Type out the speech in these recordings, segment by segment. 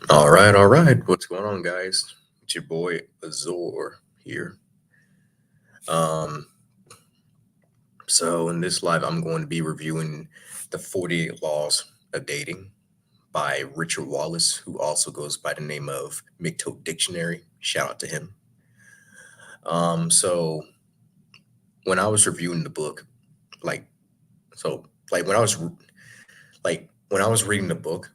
All right. What's going on, guys? It's your boy Azor here. Um, so in this live, I'm going to be reviewing the 48 Laws of Dating by Richard Wallace, who also goes by the name of McTote Dictionary. Shout out to him. So when I was reviewing the book, like, so like when I was when I was reading the book,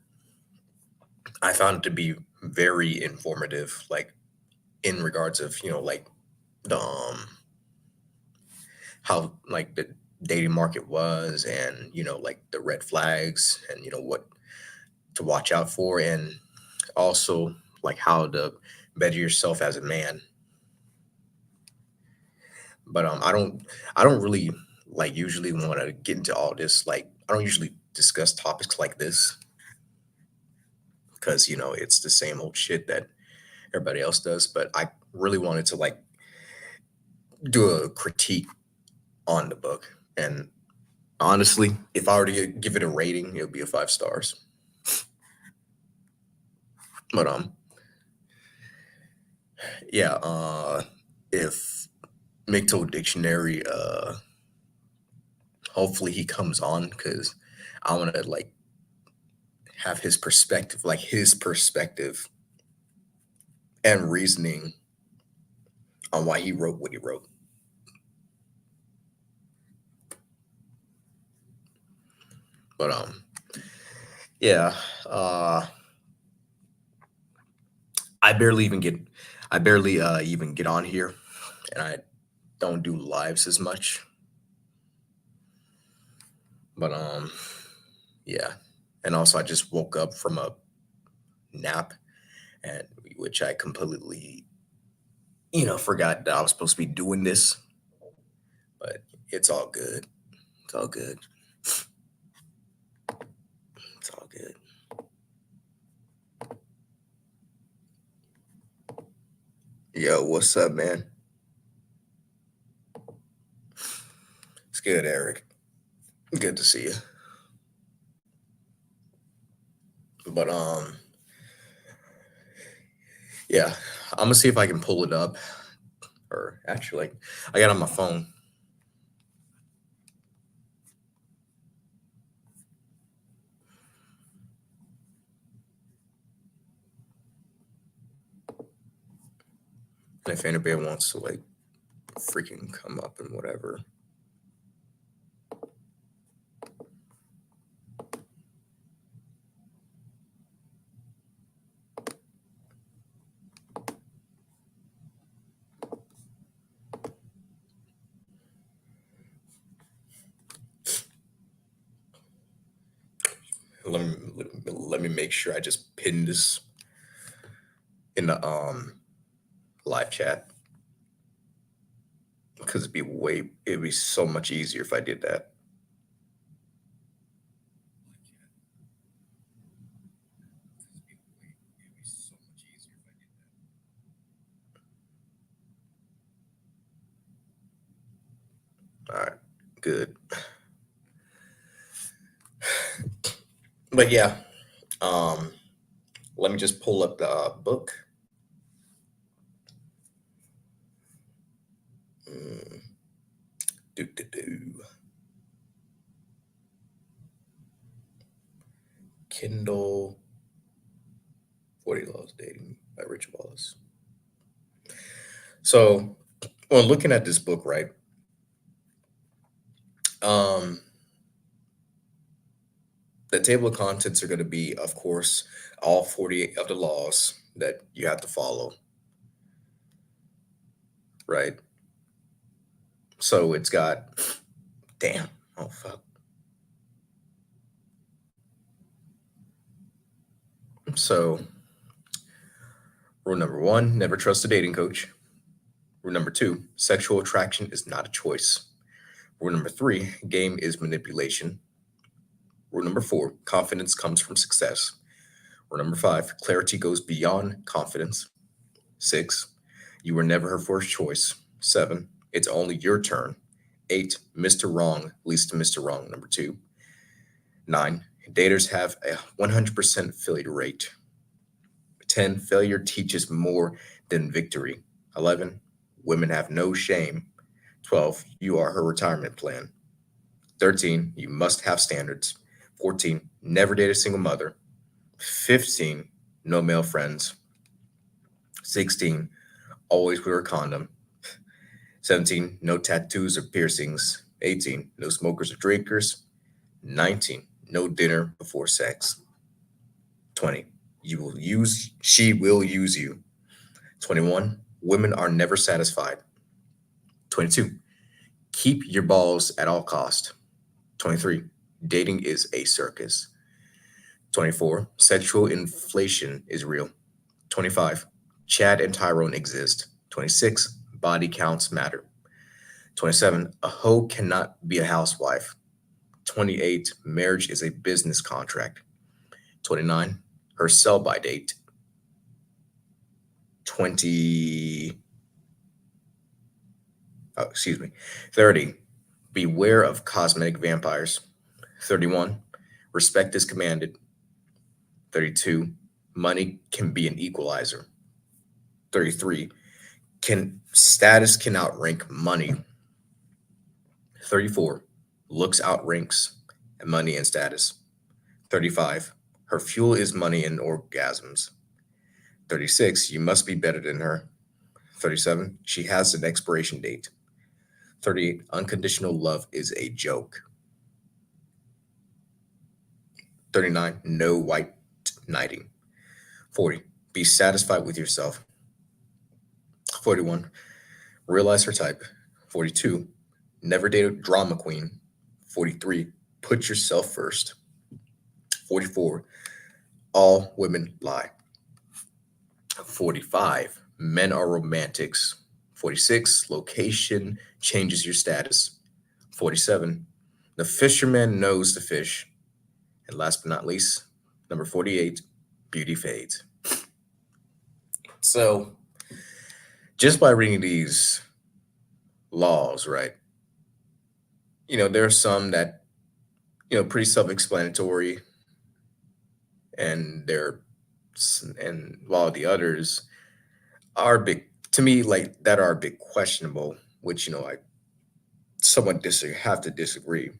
I found it to be very informative, like in regards of the how like the dating market was, and like the red flags, and what to watch out for, and also like how to better yourself as a man. But I don't really like usually want to get into all this. Like, I don't usually discuss topics like this because it's the same old shit that everybody else does. But I really wanted to like do a critique on the book. And honestly, if I were to give it a rating, it would be a 5 stars. But yeah, if McTold Dictionary, hopefully he comes on, because I want to like have his perspective and reasoning on why he wrote what he wrote. But yeah, uh, I barely even get, I barely even get on here, and I don't do lives as much. But yeah, and also I just woke up from a nap, and which I completely forgot that I was supposed to be doing this. But it's all good. It's all good. It's all good. Yo, what's up, man? It's good, Eric. Good to see you. But yeah, I'm gonna see if I can pull it up. Or actually, I got it on my phone. And if anybody wants to like freaking come up and whatever. Let me make sure I just pin this in the live chat, because it'd be so much easier if I did that. All right, good. But yeah, um, let me just pull up the book. Mm, do do do. Kindle 40 Laws Dating by Rich Wallace. So, when looking at this book, right? Um, the table of contents are going to be, of course, all 48 of the laws that you have to follow, right? So it's got, damn, oh fuck. So, rule number one, never trust a dating coach. Rule number two, sexual attraction is not a choice. Rule number three, game is manipulation. Rule number four, confidence comes from success. Rule number five, clarity goes beyond confidence. Six, you were never her first choice. Seven, it's only your turn. Eight, Mr. Wrong leads to Mr. Wrong. Number two. Nine, daters have a 100% failure rate. 10, failure teaches more than victory. 11, women have no shame. 12, you are her retirement plan. 13, you must have standards. 14, never date a single mother. 15, no male friends. 16, always wear a condom. 17, no tattoos or piercings. 18, no smokers or drinkers. 19, no dinner before sex. 20, she will use you. 21, women are never satisfied. 22, keep your balls at all cost. 23, dating is a circus. 24, sexual inflation is real. 25, Chad and Tyrone exist. 26, body counts matter. 27, a hoe cannot be a housewife. 28, marriage is a business contract. 29, her sell by date. 30, beware of cosmetic vampires. 31, respect is commanded. 32, money can be an equalizer. 33, status can outrank money. 34, looks outranks money and status. 35, her fuel is money and orgasms. 36, you must be better than her. 37, she has an expiration date. 38, unconditional love is a joke. 39, no white knighting. 40, be satisfied with yourself. 41, realize her type. 42, never date a drama queen. 43, put yourself first. 44, all women lie. 45, men are romantics. 46, location changes your status. 47, the fisherman knows the fish. And last but not least, number 48, beauty fades. So, just by reading these laws, right? There are some that, pretty self-explanatory, and while the others are big to me, like that are a bit questionable, which I somewhat have to disagree.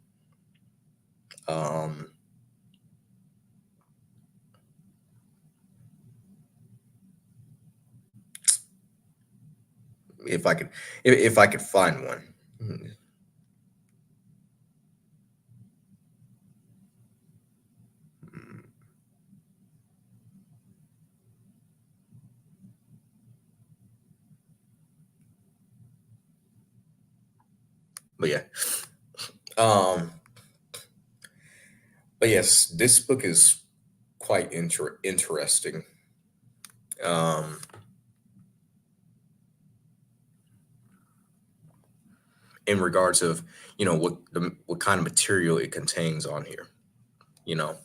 Um, if I could, if I could find one. Mm, But yeah, um, but yes, this book is quite interesting. Um, in regards of what kind of material it contains on here. You know,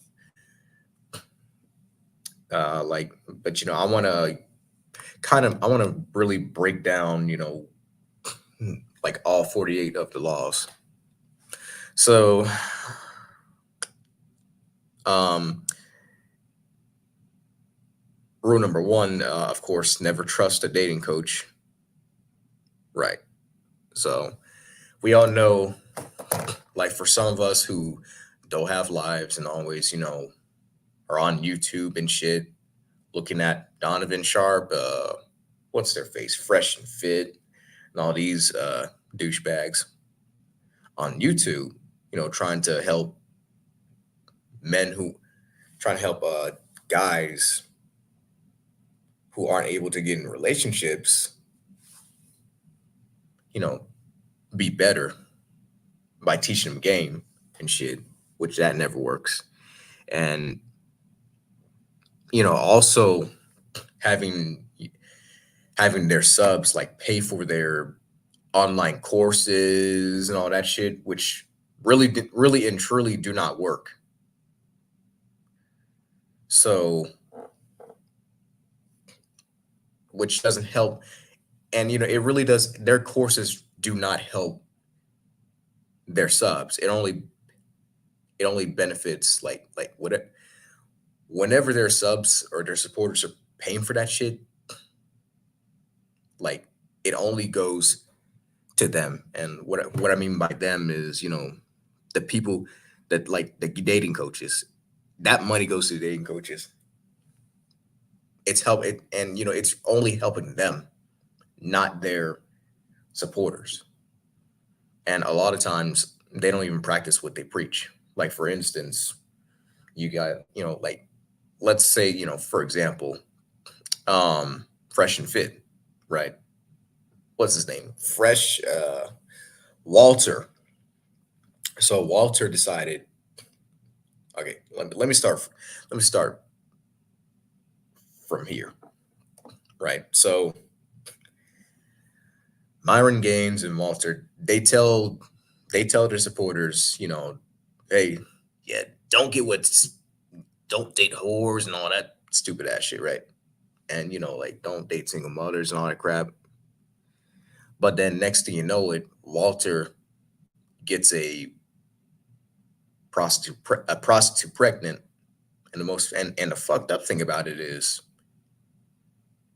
like, but I want to really break down like all 48 of the laws. So, um, rule number one, of course, never trust a dating coach. Right. So we all know, like for some of us who don't have lives and always, are on YouTube and shit, looking at Donovan Sharp, what's their face, Fresh and Fit, and all these douchebags on YouTube, trying to help men who trying to help guys who aren't able to get in relationships, you know, be better by teaching them game and shit, which that never works. And also having having their subs like pay for their online courses and all that shit, which really and truly do not work. So, which doesn't help, and it really does. Their courses do not help their subs. It only benefits like what whenever their subs or their supporters are paying for that shit, like it only goes to them. And what I mean by them is, the people that like the dating coaches. That money goes to the dating coaches. It's help it, and it's only helping them, not their supporters. And a lot of times they don't even practice what they preach. Like for instance, you got, like let's say, for example, Fresh and Fit, right? What's his name? Fresh Walter. So Walter decided, okay, let me start from here, right? So Myron Gaines and Walter, they tell their supporters, hey, yeah, don't date whores and all that stupid ass shit, right? And like don't date single mothers and all that crap. But then next thing you know it, Walter gets a prostitute pregnant, and the fucked up thing about it is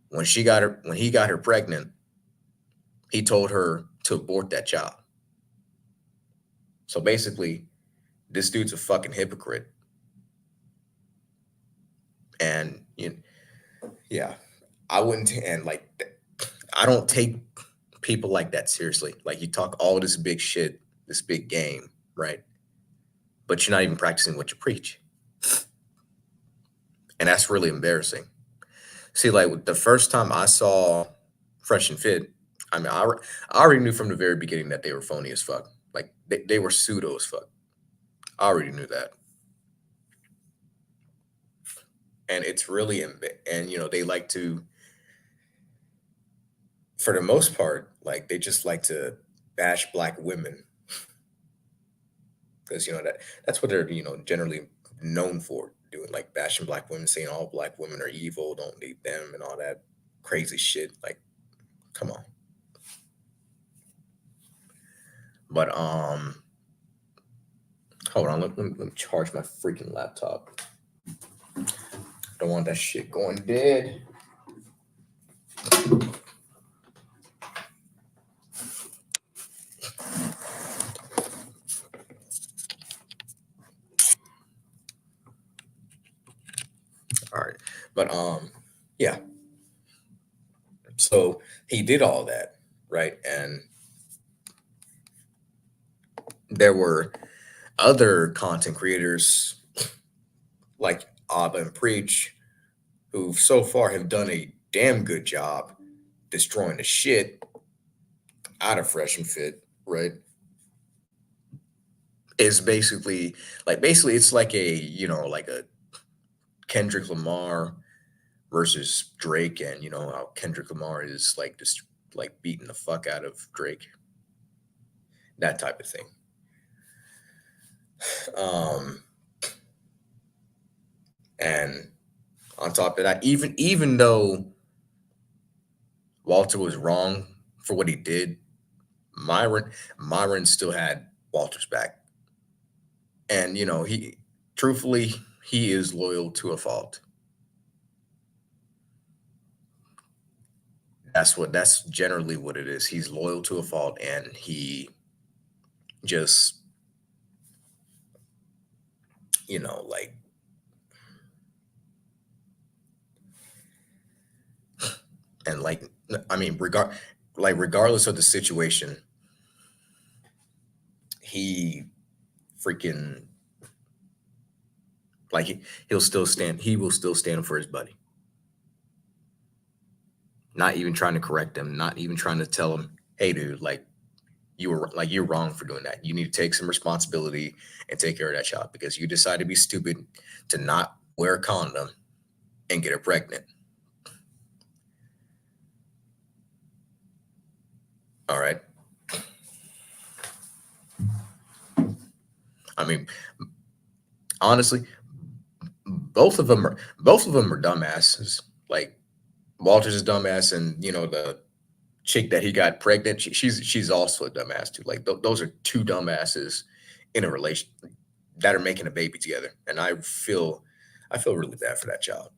when he got her pregnant, he told her to abort that child. So basically, this dude's a fucking hypocrite. And yeah, I wouldn't, and like, I don't take people like that seriously. Like, you talk all this big shit, this big game, right? But you're not even practicing what you preach. And that's really embarrassing. See, like, the first time I saw Fresh and Fit, I mean, I already knew from the very beginning that they were phony as fuck. Like, they were pseudo as fuck. I already knew that. And it's really, and, they like to, for the most part, like, they just like to bash black women because that's what they're generally known for doing, like bashing black women, saying all black women are evil, don't date them, and all that crazy shit. Like, come on. But hold on, let me charge my freaking laptop. Don't want that shit going dead. All right, but yeah. So he did all that, right? And there were other content creators like Abba and Preach who so far have done a damn good job destroying the shit out of Fresh and Fit, right? Is basically it's like a Kendrick Lamar versus Drake, and how Kendrick Lamar is like just like beating the fuck out of Drake, that type of thing. Um, and on top of that, even though Walter was wrong for what he did, Myron still had Walter's back, and he truthfully he is loyal to a fault. That's generally what it is. He's loyal to a fault, and he just like, and like, I mean, regardless of the situation, he freaking, like, he will still stand for his buddy, not even trying to correct him, not even trying to tell him, hey dude, like, you're wrong for doing that. You need to take some responsibility and take care of that child because you decided to be stupid to not wear a condom and get her pregnant. All right. I mean, honestly, both of them are dumbasses. Like, Walter's a dumbass, and the chick that he got pregnant, she's also a dumbass too. Like, those are two dumbasses in a relation that are making a baby together, and I feel really bad for that child.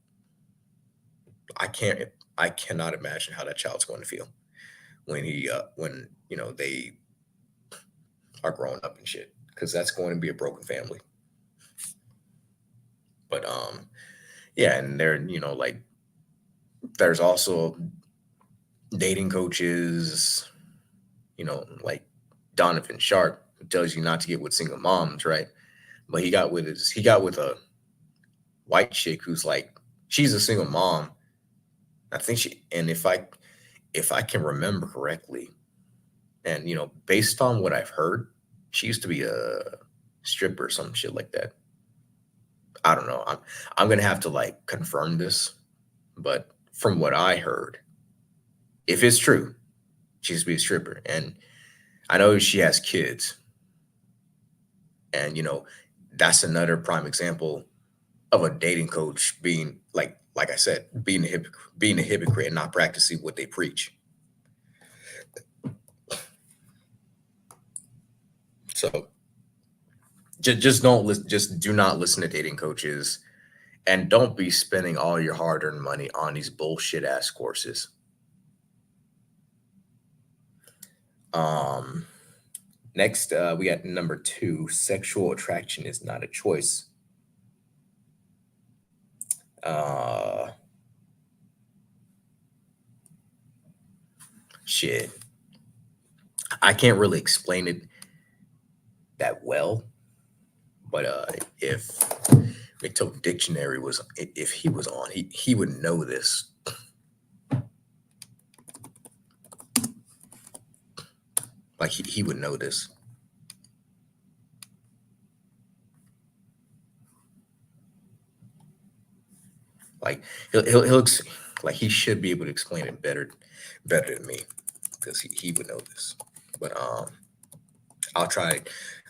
I can't I cannot imagine how that child's going to feel when they are growing up and shit, because that's going to be a broken family. But yeah, and like there's also dating coaches, like Donovan Sharp, who tells you not to get with single moms, right? But he got with a white chick who's like, she's a single mom. I think she and if I can remember correctly, and based on what I've heard, she used to be a stripper or some shit like that. I don't know. I'm gonna have to like confirm this, but from what I heard, if it's true, she used to be a stripper, and I know she has kids, and that's another prime example of a dating coach being like I said, being a hypocrite and not practicing what they preach. So just don't listen. Just do not listen to dating coaches, and don't be spending all your hard-earned money on these bullshit ass courses. Um, Next, we got number two. Sexual attraction is not a choice. Uh, Shit, I can't really explain it that well, but if McTope Dictionary was, if he was on, he would know this. Like he would know this. Like like he should be able to explain it better than me, because he would know this. But I'll try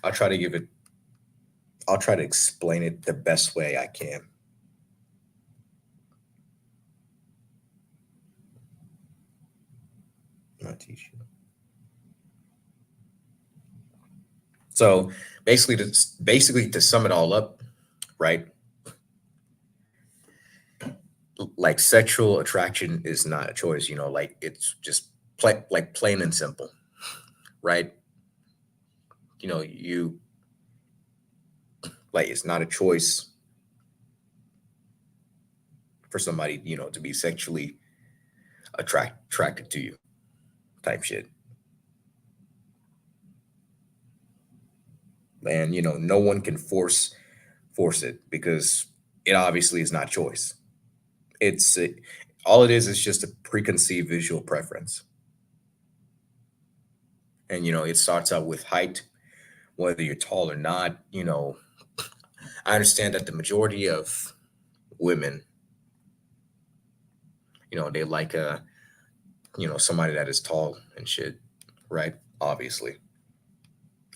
I'll try to give it I'll try to explain it the best way I can. I'll teach you. So basically to sum it all up, right? Like sexual attraction is not a choice, like it's just plain and simple, right? You like it's not a choice for somebody, to be sexually attracted to you type shit. And no one can force it, because it obviously is not choice. It's all it is just a preconceived visual preference. And it starts out with height, whether you're tall or not. I understand that the majority of women, they like somebody that is tall and shit, right? Obviously.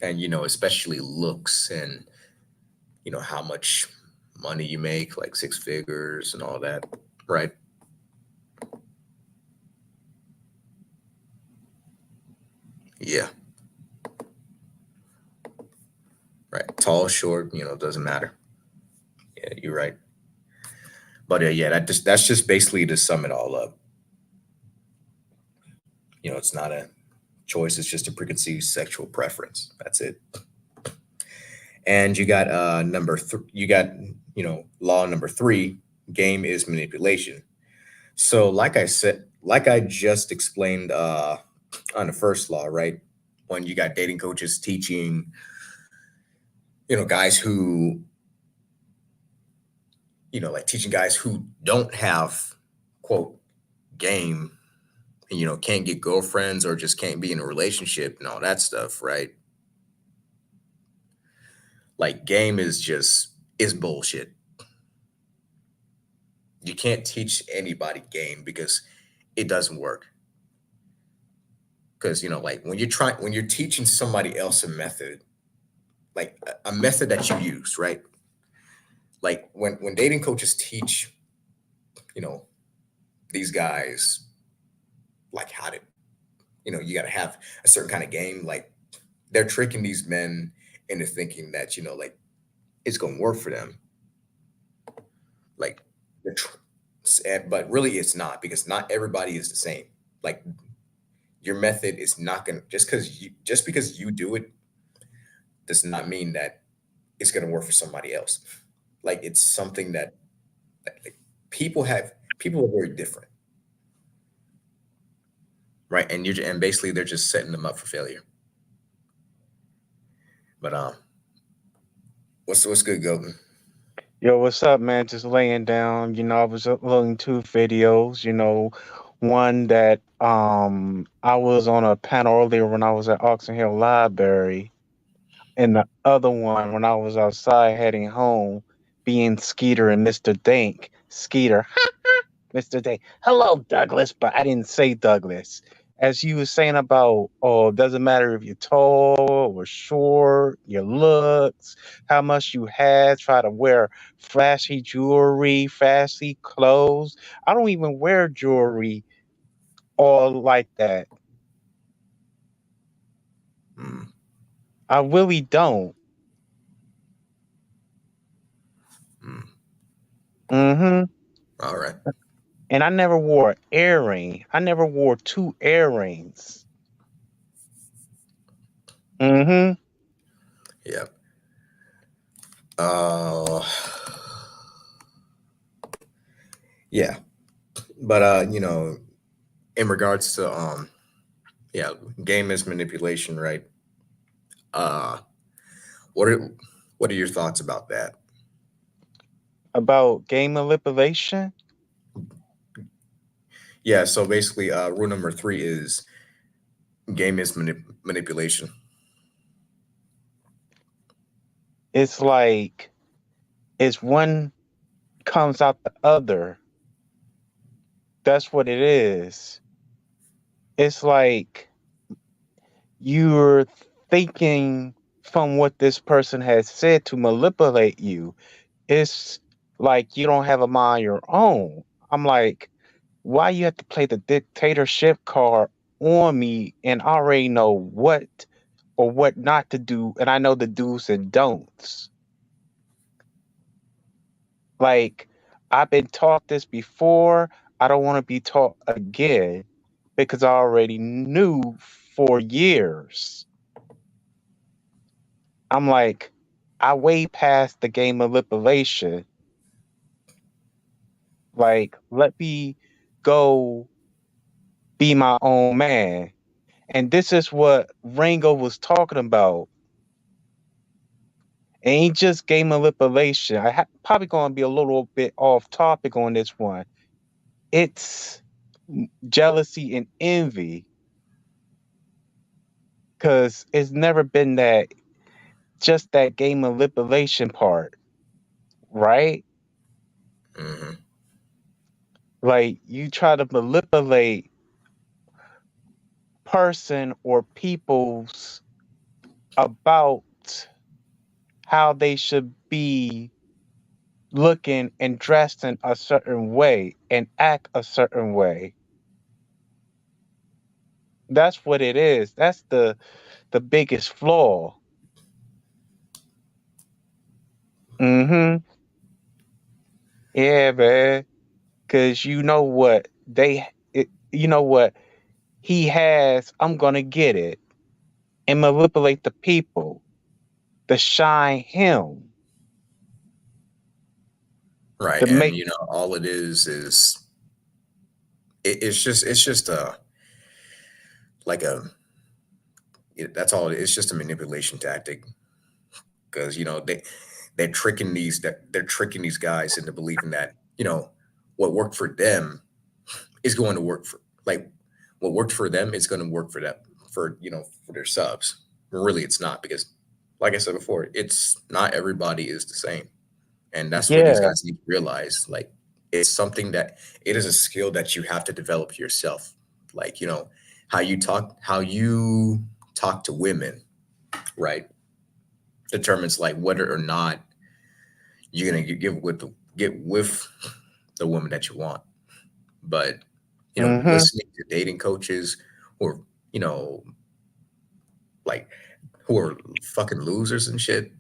And especially looks, and how much money you make, like six figures and all that, right? Yeah, right. Tall, short, doesn't matter. Yeah, you're right. But yeah, that's just basically to sum it all up. It's not a choice, it's just a preconceived sexual preference. That's it. And you got law number three, game is manipulation. So like I just explained on the first law, right? When you got dating coaches teaching, guys who, like teaching guys who don't have quote game, and can't get girlfriends or just can't be in a relationship and all that stuff, right? Like game is bullshit. You can't teach anybody game, because it doesn't work. Because like when you're teaching somebody else a method, like a method that you use, right? Like when dating coaches teach, you know, these guys like how to, you got to have a certain kind of game. Like they're tricking these men into thinking that like it's going to work for them. Like they're tr- But really it's not, because not everybody is the same. Like, your method is not gonna, just because you do it does not mean that it's gonna work for somebody else. Like, it's something that, like, people are very different, right? And basically they're just setting them up for failure. But what's good, Golden? Yo, what's up, man? Just laying down. I was uploading two videos. One that I was on a panel earlier when I was at Oxon Hill Library, and the other one when I was outside heading home, being Skeeter and Mr. Dank. Skeeter, Mr. Dank. Hello, Douglas, but I didn't say Douglas. As you were saying about, oh, it doesn't matter if you're tall or short, your looks, how much you had, try to wear flashy jewelry, flashy clothes. I don't even wear jewelry all like that. Mm, I really don't. mm. Mm-hmm. All right. And I never wore an earring. I never wore two earrings. Mm-hmm. Yeah. Uh, yeah. But in regards to yeah, game is manipulation, right? Uh, what are what are your thoughts about that? About game manipulation, Yeah. So basically, rule number three is game is manipulation. it's like it's one comes out the other. That's what it is. It's like you're thinking from what this person has said to manipulate you. It's like you don't have a mind your own. I'm like, why you have to play the dictatorship card on me and I already know what or what not to do, and I know the do's and don'ts. Like, I've been taught this before. I don't want to be taught again because I already knew for years. I'm like, I way past the game manipulation. Like, let me go be my own man. And this is what Rango was talking about. It ain't just game manipulation. Probably going to be a little bit off topic on this one. It's jealousy and envy, because it's never been that just that game manipulation part, right? Hmm. Like you try to manipulate person or people's about how they should be looking and dressed in a certain way and act a certain way. That's what it is. That's the biggest flaw. Mm-hmm. Yeah, man. Cause you know what you know what he has. I'm gonna get it and manipulate the people to shine him Right. to And make. all it is it's just a, like a, that's all it is. It's just a manipulation tactic, because they're tricking these guys into believing that what worked for them is going to work for, like, what worked for them is going to work for them, for their subs. But really it's not, because, like I said before, it's not everybody is the same. And that's what these Yeah. guys need to realize. Like, it's something that, it is a skill that you have to develop yourself. Like, how you talk to women, right, determines, like, whether or not you're gonna get with the woman that you want. But Mm-hmm. listening to dating coaches, or you know like, who are fucking losers and shit,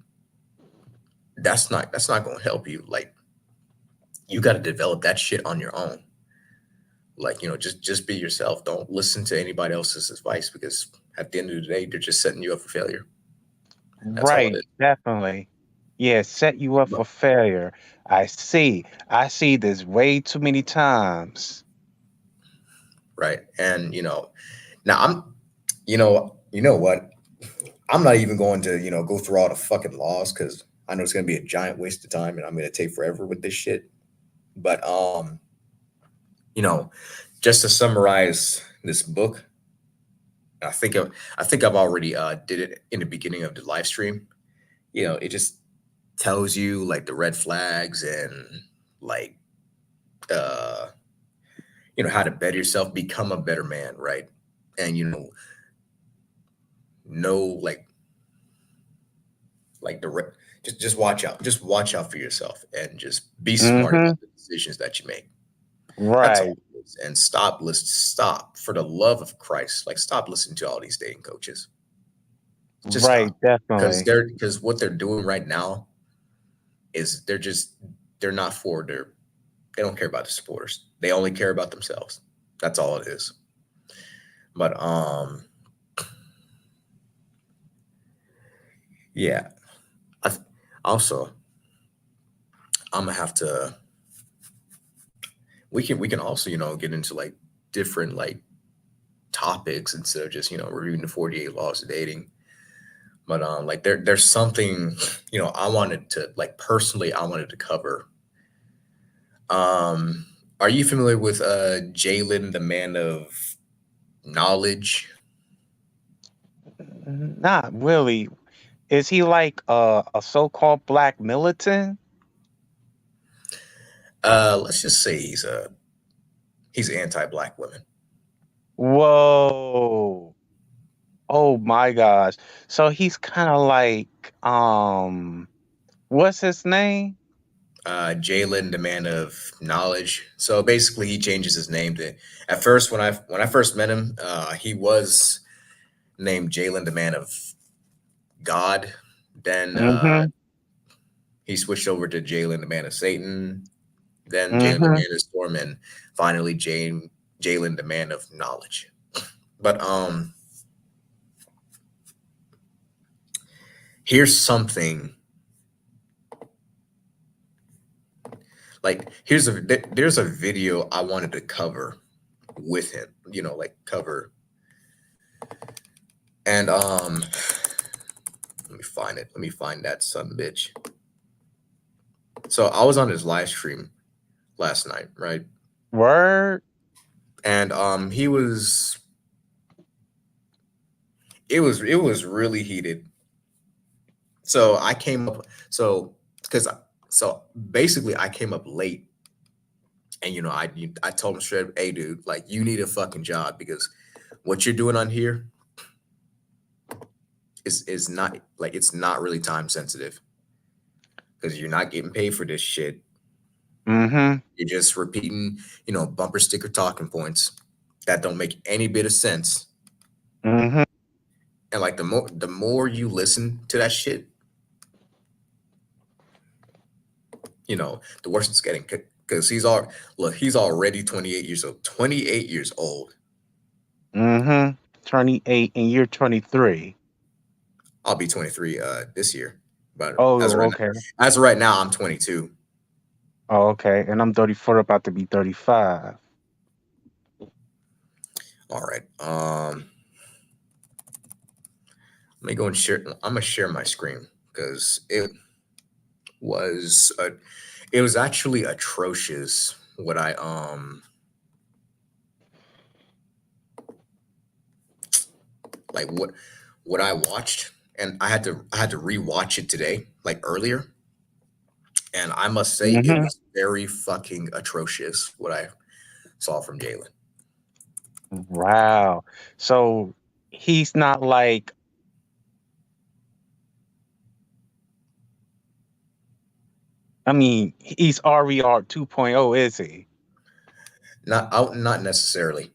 that's not going to help you. Like, you got to develop that shit on your own. Like, just be yourself. Don't listen to anybody else's advice, because at the end of the day, they're just setting you up for failure. That's all it Right, is. definitely. Yeah, set you up But- for failure. I see. I see this way too many times. right. And now you know what? I'm not even going to, go through all the fucking laws, because I know it's going to be a giant waste of time and I'm going to take forever with this shit. But, you know, just to summarize this book, I think I've already did it in the beginning of the live stream. It just tells you like the red flags and like uh how to better yourself, become a better man, right? And know like just watch out for yourself, and just be smart Mm-hmm. about the decisions that you make. That's all Right, it is. And stop, for the love of Christ, like stop listening to all these dating coaches. Just right, stop, definitely. because what they're doing right now is they're not for their they don't care about the supporters. They only care about themselves. That's all it is. But yeah. I th- Also, I'm gonna have to. We can also get into like different like topics, instead of just reviewing the 48 laws of dating. But like there's something I wanted to, like, personally, I wanted to cover. Um, are you familiar with Jalen, the man of knowledge? Not really. Is he like a so-called black militant? Let's just say he's anti-black women. Whoa. Oh my gosh. So he's kind of like what's his name? Jalen, the man of knowledge. So basically, he changes his name to. At first, when I first met him, he was named Jalen, the man of God. Then Mm-hmm. he switched over to Jalen, the man of Satan. Then Jalen, the Mm-hmm. man of storm, and finally Jalen, the man of knowledge. But here's something. Like, there's a video I wanted to cover with him. Like, cover. And let me find it. Let me find that son of a bitch. So I was on his live stream last night, right? Word. And he was it was really heated. So I came up because so basically I came up late, and I told him straight, hey dude, like, you need a fucking job, because what you're doing on here is not, like, it's not really time sensitive, because you're not getting paid for this shit. Mm-hmm. You're just repeating, bumper sticker talking points that don't make any bit of sense. Mm-hmm. And like the more you listen to that shit, the worse it's getting. Because he's already 28 years old. 28 years old. Mm-hmm. 28 and you're 23. I'll be 23 this year. But Oh, okay. as of right now, I'm 22. Oh, okay. And I'm 34, about to be 35. All right. Let me go and share. I'm gonna share my screen, because was a, it was actually atrocious what what I watched, and I had to rewatch it today, like earlier, and I must say it Mm-hmm. was very fucking atrocious what I saw from Jalen. Wow. So he's not like, I mean, he's RER 2.0, is he? Not necessarily.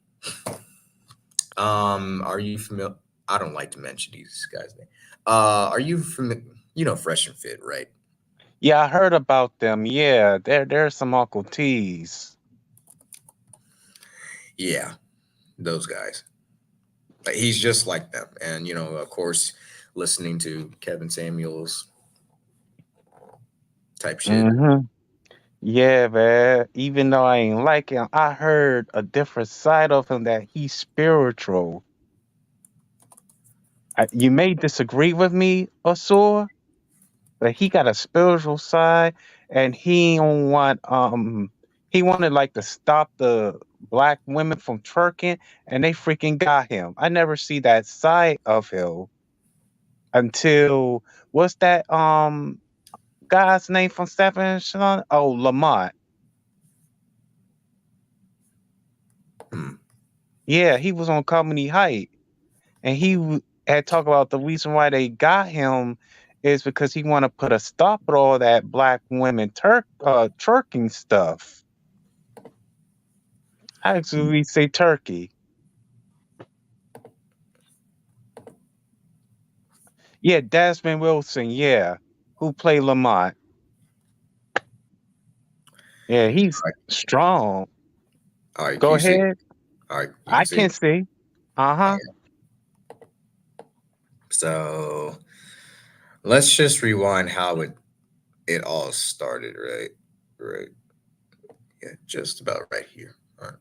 Are you familiar? I don't like to mention these guys' name. Are you familiar? Fresh and Fit, right? Yeah, I heard about them. Yeah, there's some Uncle T's. Yeah, those guys. Like, he's just like them. And, of course, listening to Kevin Samuels type shit. Mm-hmm. Yeah, man. Even though I ain't like him, I heard a different side of him that he's spiritual. You may disagree with me, Asur, but he got a spiritual side, and he wanted like to stop the black women from twerking, and they freaking got him. I never see that side of him until what's that guy's name from Stephen Son? Oh, Lamont. Hmm. Yeah, he was on Comedy Height, and had talked about the reason why they got him is because he want to put a stop to all that black women twerking stuff. Actually, we say turkey. Yeah, Desmond Wilson. Yeah, who played Lamont. Yeah, he's All right. strong. All right. Go QC. ahead. All right. You I can can see. see. Uh All huh. right. So let's just rewind how it all started, right? Right. Yeah, just about right here. All right.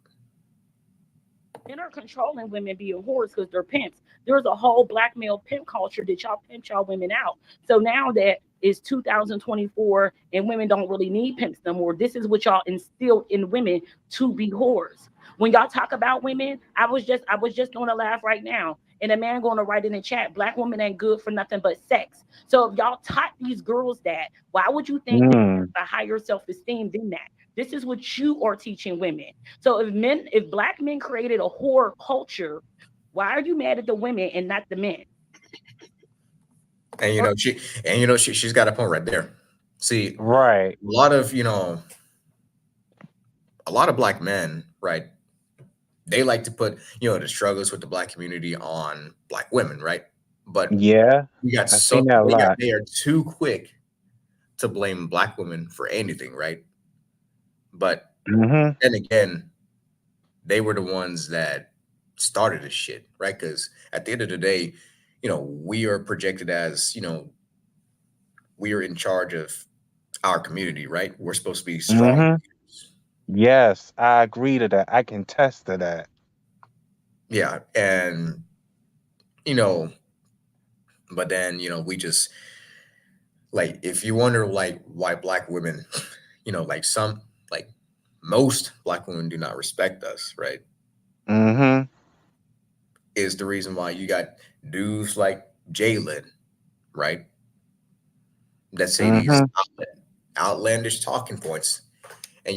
Men are controlling women being whores because they're pimps. There's a whole black male pimp culture that y'all pimp y'all women out. So now that it's 2024 and women don't really need pimps no more, this is what y'all instill in women to be whores. When y'all talk about women, I was just gonna laugh right now. And a man gonna write in the chat, black women ain't good for nothing but sex. So if y'all taught these girls that, why would you think that Mm, there's a higher self-esteem than that? This is what you are teaching women. So if black men created a whore culture, why are you mad at the women and not the men? And Or she's got a point right there. See, right. a lot of black men, right? They like to put the struggles with the black community on black women, right? But Yeah, we got I've so seen that a lot. they are too quick to blame black women for anything, right? But Hmm. then again, they were the ones that started this shit, right? Because at the end of the day, we are projected as, we are in charge of our community, right? We're supposed to be strong. Hmm. Yes, I agree to that. I can test to that. Yeah. And, you know, but then, we just like, if you wonder like why black women, like like most black women do not respect us, right? Hmm. Is the reason why you got dudes like Jalen, right? That say these Hmm. outlandish talking points. And,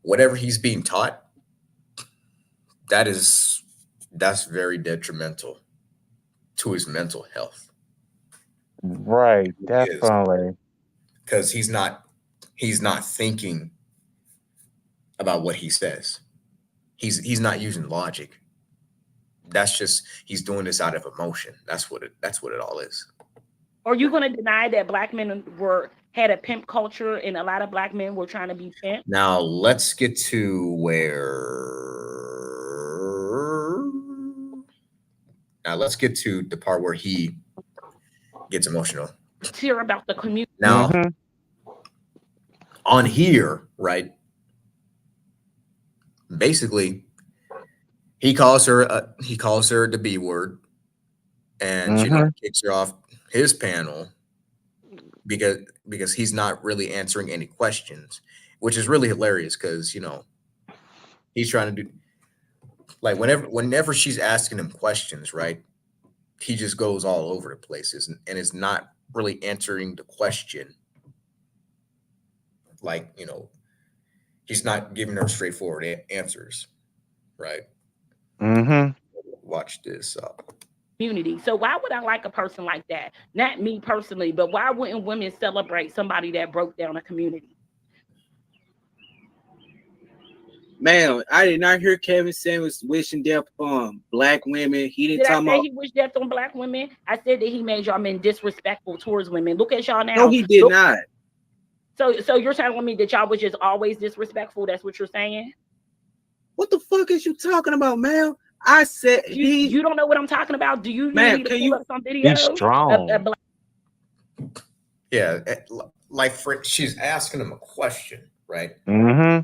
whatever he's being taught, that is, that's very detrimental to his mental health. Right, It is definitely. because he's not thinking about what he says. He's not using logic. That's just he's doing this out of emotion. That's what it all is. are you gonna deny that black men were had a pimp culture and a lot of black men were trying to be pimp? Now let's get to the part where he gets emotional. Let's hear about the community. Now Hmm. on here, right? Basically, he calls her the B word, and Hmm. kicks her off his panel because he's not really answering any questions, which is really hilarious because he's trying to do like whenever she's asking him questions, right? He just goes all over the places and is not really answering the question. Like he's not giving her straightforward answers, right? Hmm. Watch this. Community. So why would I like a person like that? Not me personally, but why wouldn't women celebrate somebody that broke down a community? Man, I did not hear Kevin Samuels wishing death on black women. He didn't Did I talk say about. he wished death on black women? I said that he made y'all men disrespectful towards women. Look at y'all No, now. he did Look, not. So you're telling me that y'all was just always disrespectful? That's what you're saying? What the fuck is you talking about, man? I said You don't know what I'm talking about. Do you Man, need me to can pull you up some Be videos? strong. Yeah, like she's asking him a question, right? Mm-hmm.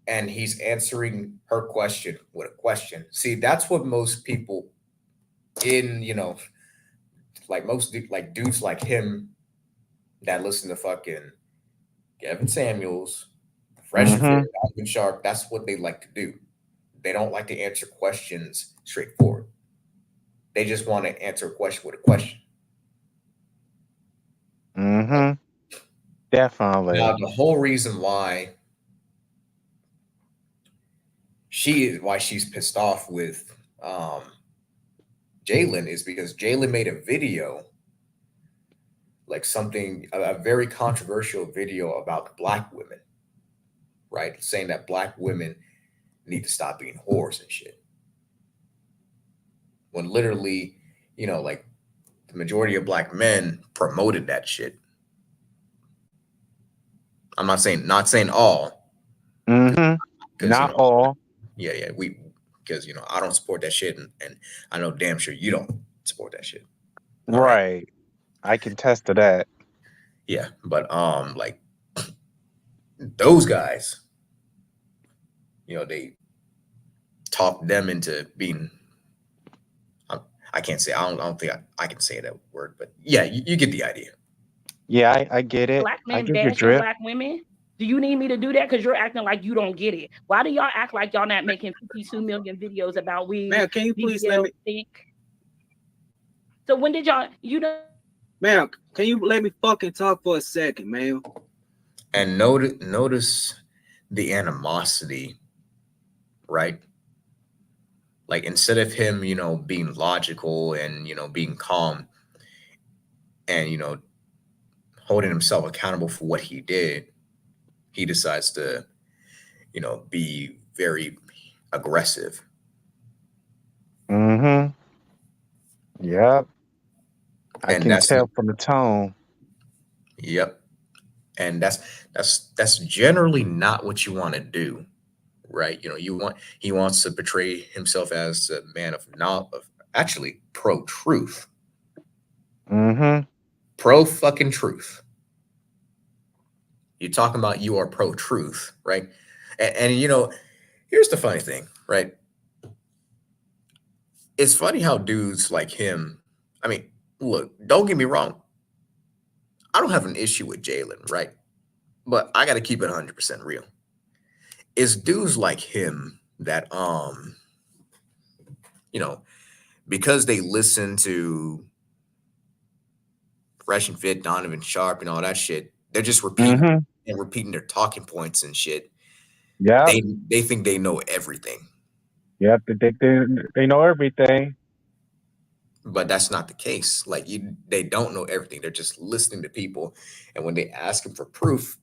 And he's answering her question with a question. See, that's what most people in, like like dudes like him that listen to fucking Kevin Samuels, Fresh and Mm-hmm. Fit, Alvin Sharp, that's what they like to do. They don't like to answer questions straightforward. They just want to answer a question with a question. Mm-hmm. Definitely. Now, the whole reason why she's pissed off with Jalen is because Jalen made a video, like a very controversial video about black women, right? Saying that black women need to stop being whores and shit. When literally, like the majority of black men promoted that shit. I'm not saying all. Mm-hmm. Because Not all. yeah, because I don't support that shit, and I know damn sure you don't support that shit. All right. Right. I can test to that. Yeah, but like those guys, they talk them into being. I can't say. I don't think I can say that word, but yeah, you get the idea. Yeah, I get it. Black I men get your bashing drift. black women? Do you need me to do that? Because you're acting like you don't get it. Why do y'all act like y'all not making 52 million videos about weed? Man, can you please let me think? So when did y'all, Man, can you let me fucking talk for a second, man? And notice the animosity, right? Like instead of him, being logical and being calm and holding himself accountable for what he did, he decides to, be very aggressive. Mm-hmm. Yep. I And can tell from the tone. Yep. And that's generally not what you want to do, right? He wants to portray himself as a man of actually pro-truth. Mm-hmm. Pro fucking truth. You're talking about you are pro-truth, right? And here's the funny thing, right? It's funny how dudes like him, I mean, look, don't get me wrong. I don't have an issue with Jalen, right? But I got to keep it 100% real. It's dudes like him that, because they listen to Fresh and Fit, Donovan Sharp, and all that shit, they're just repeating Mm-hmm. and repeating their talking points and shit. Yep. They think they know everything. Yep. They know everything. But that's not the case. Like they don't know everything. They're just listening to people. And when they ask them for proof,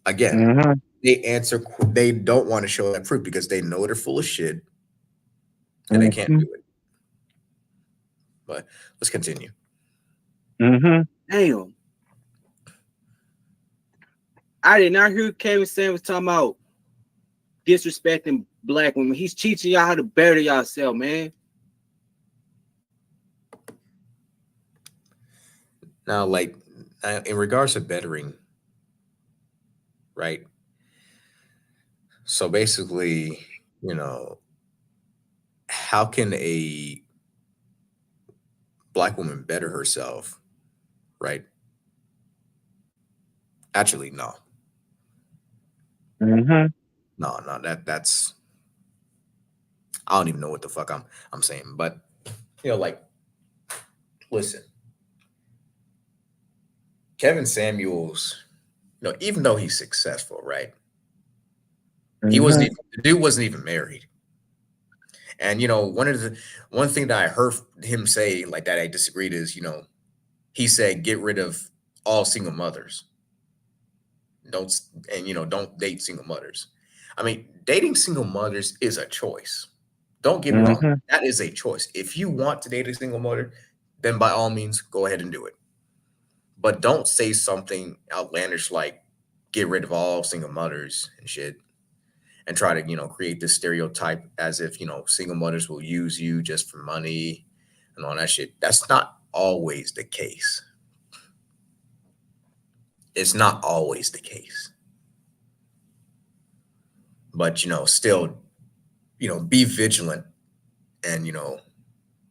again, Mm-hmm. they don't want to show that proof because they know they're full of shit and they can't do it. But let's continue. Mm-hmm. Damn. I did not hear Kevin Samuels talking about disrespecting black women. He's teaching y'all how to better yourself, man. Now, like in regards to bettering, right? So basically, how can a black woman better herself, right? Actually, no. Mm-hmm. No, that's I don't even know what the fuck I'm saying. But like listen. Kevin Samuels, even though he's successful, right? He wasn't even, the dude wasn't even married. And one thing that I heard him say like that I disagreed is, he said get rid of all single mothers. Don't date single mothers. I mean, dating single mothers is a choice. Don't get me wrong. That is a choice. If you want to date a single mother, then by all means go ahead and do it. but don't say something outlandish like get rid of all single mothers and shit, and try to create this stereotype as if single mothers will use you just for money and all that shit. That's not always the case. It's not always the case. But still, be vigilant and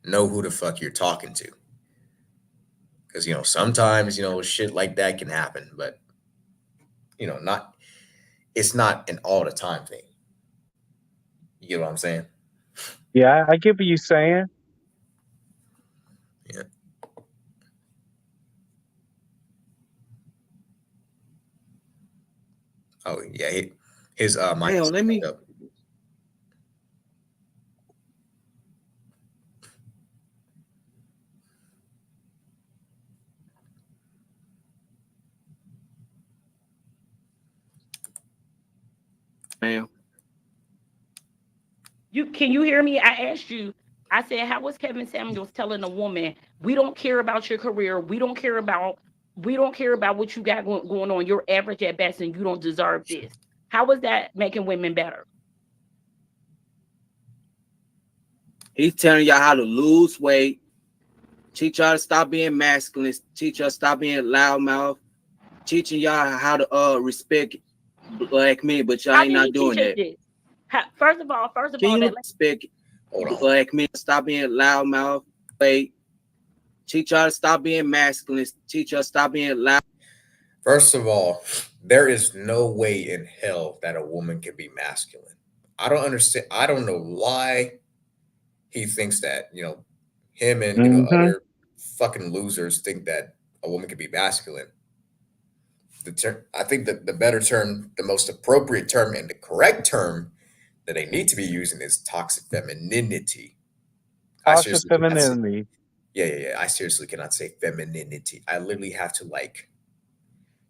know who the fuck you're talking to. Because sometimes shit like that can happen, but not it's not an all the time thing. You get what I'm saying? Yeah, I get what you're saying. Yeah. Oh yeah, his mic Hell, is let me. fucked up. Ma'am. Can you hear me? I asked you. I said, how was Kevin Samuels telling a woman, we don't care about your career, we don't care about what you got going on. You're average at best, and you don't deserve this. How was that making women better? He's telling y'all how to lose weight, teach y'all to stop being masculine, teach y'all to stop being loudmouth, teaching y'all how to respect black men, but y'all How ain't did not he doing teach us that. this? First of all, Can you that respect Hold on. black men, stop being loudmouth, wait, teach y'all to stop being masculine, teach y'all to stop being loud. First of all, there is no way in hell that a woman can be masculine. I don't understand. I don't know why he thinks that. Him and Mm-hmm. other fucking losers think that a woman can be masculine. I think that the better term, the most appropriate term, and the correct term that they need to be using is toxic femininity. I Toxic seriously cannot say, femininity. yeah. I seriously cannot say femininity. I literally have to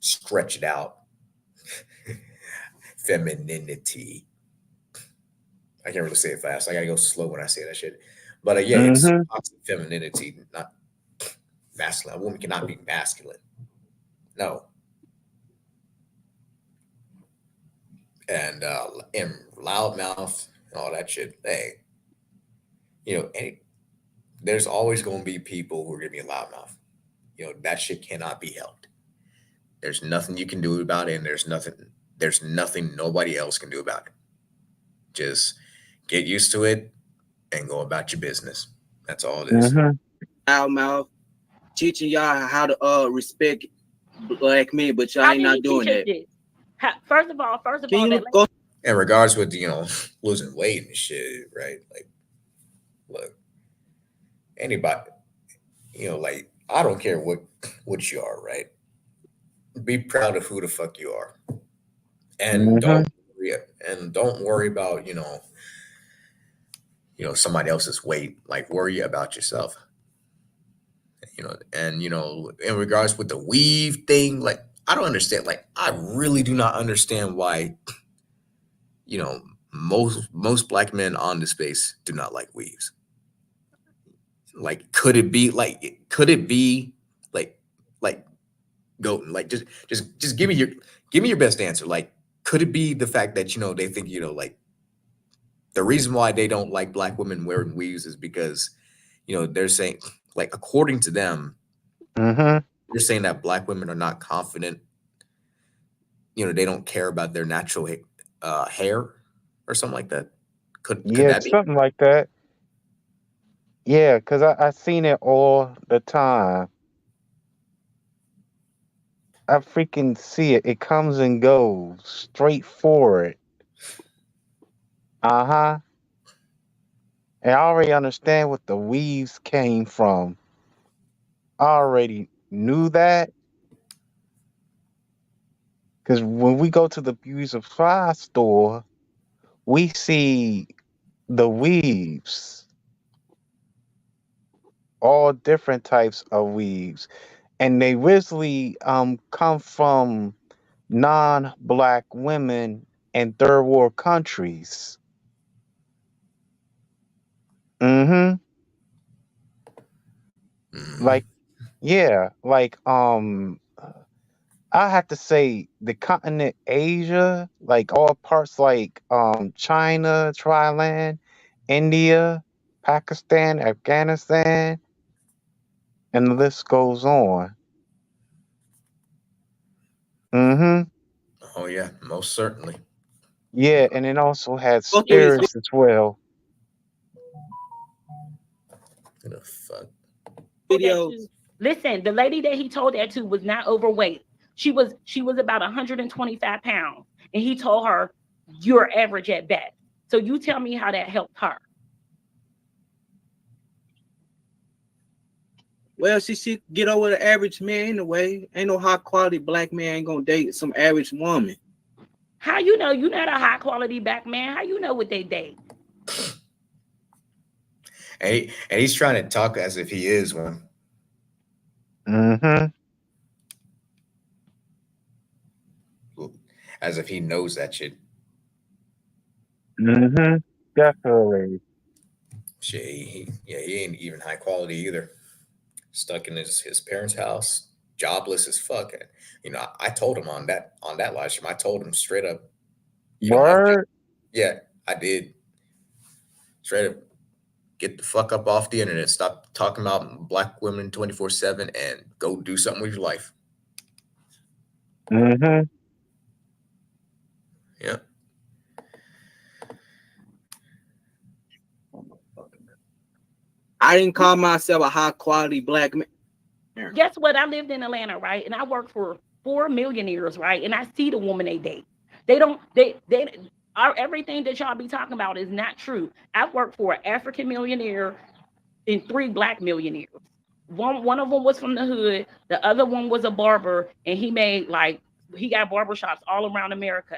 stretch it out. Femininity. I can't really say it fast. I gotta go slow when I say that shit. But yeah, it's Mm-hmm. toxic femininity, not masculine. A woman cannot be masculine. No. And loudmouth and all that shit. Hey, there's always going to be people who are going to be loudmouth. That shit cannot be helped. There's nothing you can do about it, and there's nothing nobody else can do about it. Just get used to it and go about your business. That's all it is. Mm-hmm. Loudmouth, teaching y'all how to respect black men, but y'all how ain't did not he doing teach us that. this? First of all, Can you that go? In regards with losing weight and shit, right? Like, look, anybody, I don't care what you are, right? Be proud of who the fuck you are, and Mm-hmm. don't worry about somebody else's weight. Like, worry about yourself. And in regards with the weave thing, like, I don't understand. Like, I really do not understand why most black men on the space do not like weaves. Like, could it be like like go like just give me your best answer. Like, could it be the fact that they think like the reason why they don't like black women wearing weaves is because they're saying, like, according to them, Mm-hmm. they're saying that black women are not confident. They don't care about their natural hair or something like that. Could Yeah, that be? something like that. Yeah, because I seen it all the time. I freaking see it. It comes and goes straight for it. Uh-huh. And I already understand what the weaves came from. I already knew that. Because when we go to the beauty supply store, we see the weaves, all different types of weaves. And they originally come from non-black women in third world countries. Mm-hmm. Mhm. Like Yeah, like I have to say the continent Asia, like all parts like China, Thailand, India, Pakistan, Afghanistan, and the list goes on. Mm-hmm. Oh yeah, most certainly. Yeah, and it also had Go through his spirits as well. Who the fuck? Told that videos. to- Listen, the lady that he told that to was not overweight. She was about 125 pounds, and he told her you're average at best. So you tell me how that helped her. Well, she should get over the average man anyway. Ain't no high quality black man ain't gonna date some average woman. How you know you're not a high quality black man? How you know what they date? And he's trying to talk as if he is one. Mm-hmm. As if he knows that shit. Mm-hmm. Definitely. Shit, he ain't even high quality either. Stuck in his parents' house, jobless as fuck. And, you know, I told him on that live stream. I told him straight up, you don't have to. Word. Yeah, I did. Straight up, get the fuck up off the internet. Stop talking about black women 24/7 and go do something with your life. Mm-hmm. Yeah. I didn't call myself a high quality black man. Guess what? I lived in Atlanta, right? And I worked for 4 millionaires, right? And I see the woman they date. They are everything that y'all be talking about is not true. I've worked for an African millionaire and 3 black millionaires. One of them was from the hood, the other one was a barber, and he got barbershops all around America.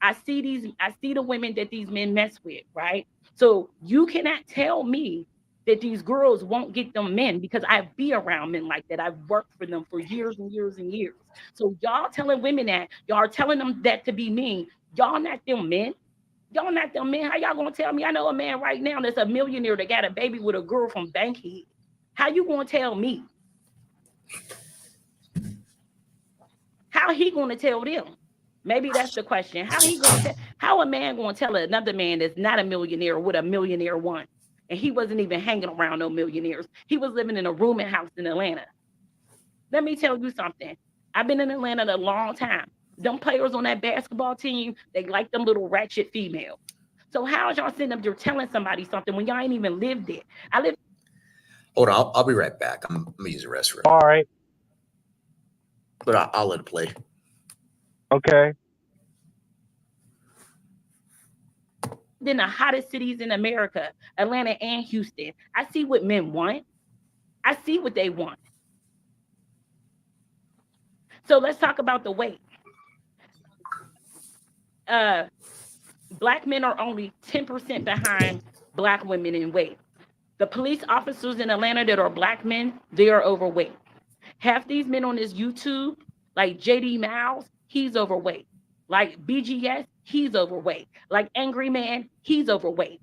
I see the women that these men mess with, right? So you cannot tell me that these girls won't get them men because I be around men like that. I've worked for them for years and years and years. So y'all telling women that, y'all are telling them that to be mean. Y'all not them men. Y'all not them men. How y'all gonna tell me? I know a man right now that's a millionaire that got a baby with a girl from Bankhead. How you gonna tell me? How he gonna tell them? Maybe that's the question. How a man gonna tell another man that's not a millionaire what a millionaire wants? And he wasn't even hanging around no millionaires. He was living in a rooming house in Atlanta. Let me tell you something. I've been in Atlanta a long time. Them players on that basketball team, they like them little ratchet females. So how is y'all sitting up there telling somebody something when y'all ain't even lived it? I lived. Hold on, I'll be right back. I'm gonna use the restroom. All right. But I'll let it play. Okay. in the hottest cities in America, Atlanta and Houston. I see what men want. I see what they want. So let's talk about the weight. Black men are only 10% behind Black women in weight. The police officers in Atlanta that are Black men, they are overweight. Half these men on this YouTube, like JD Miles, he's overweight. Like BGS, he's overweight. Like Angry Man, he's overweight.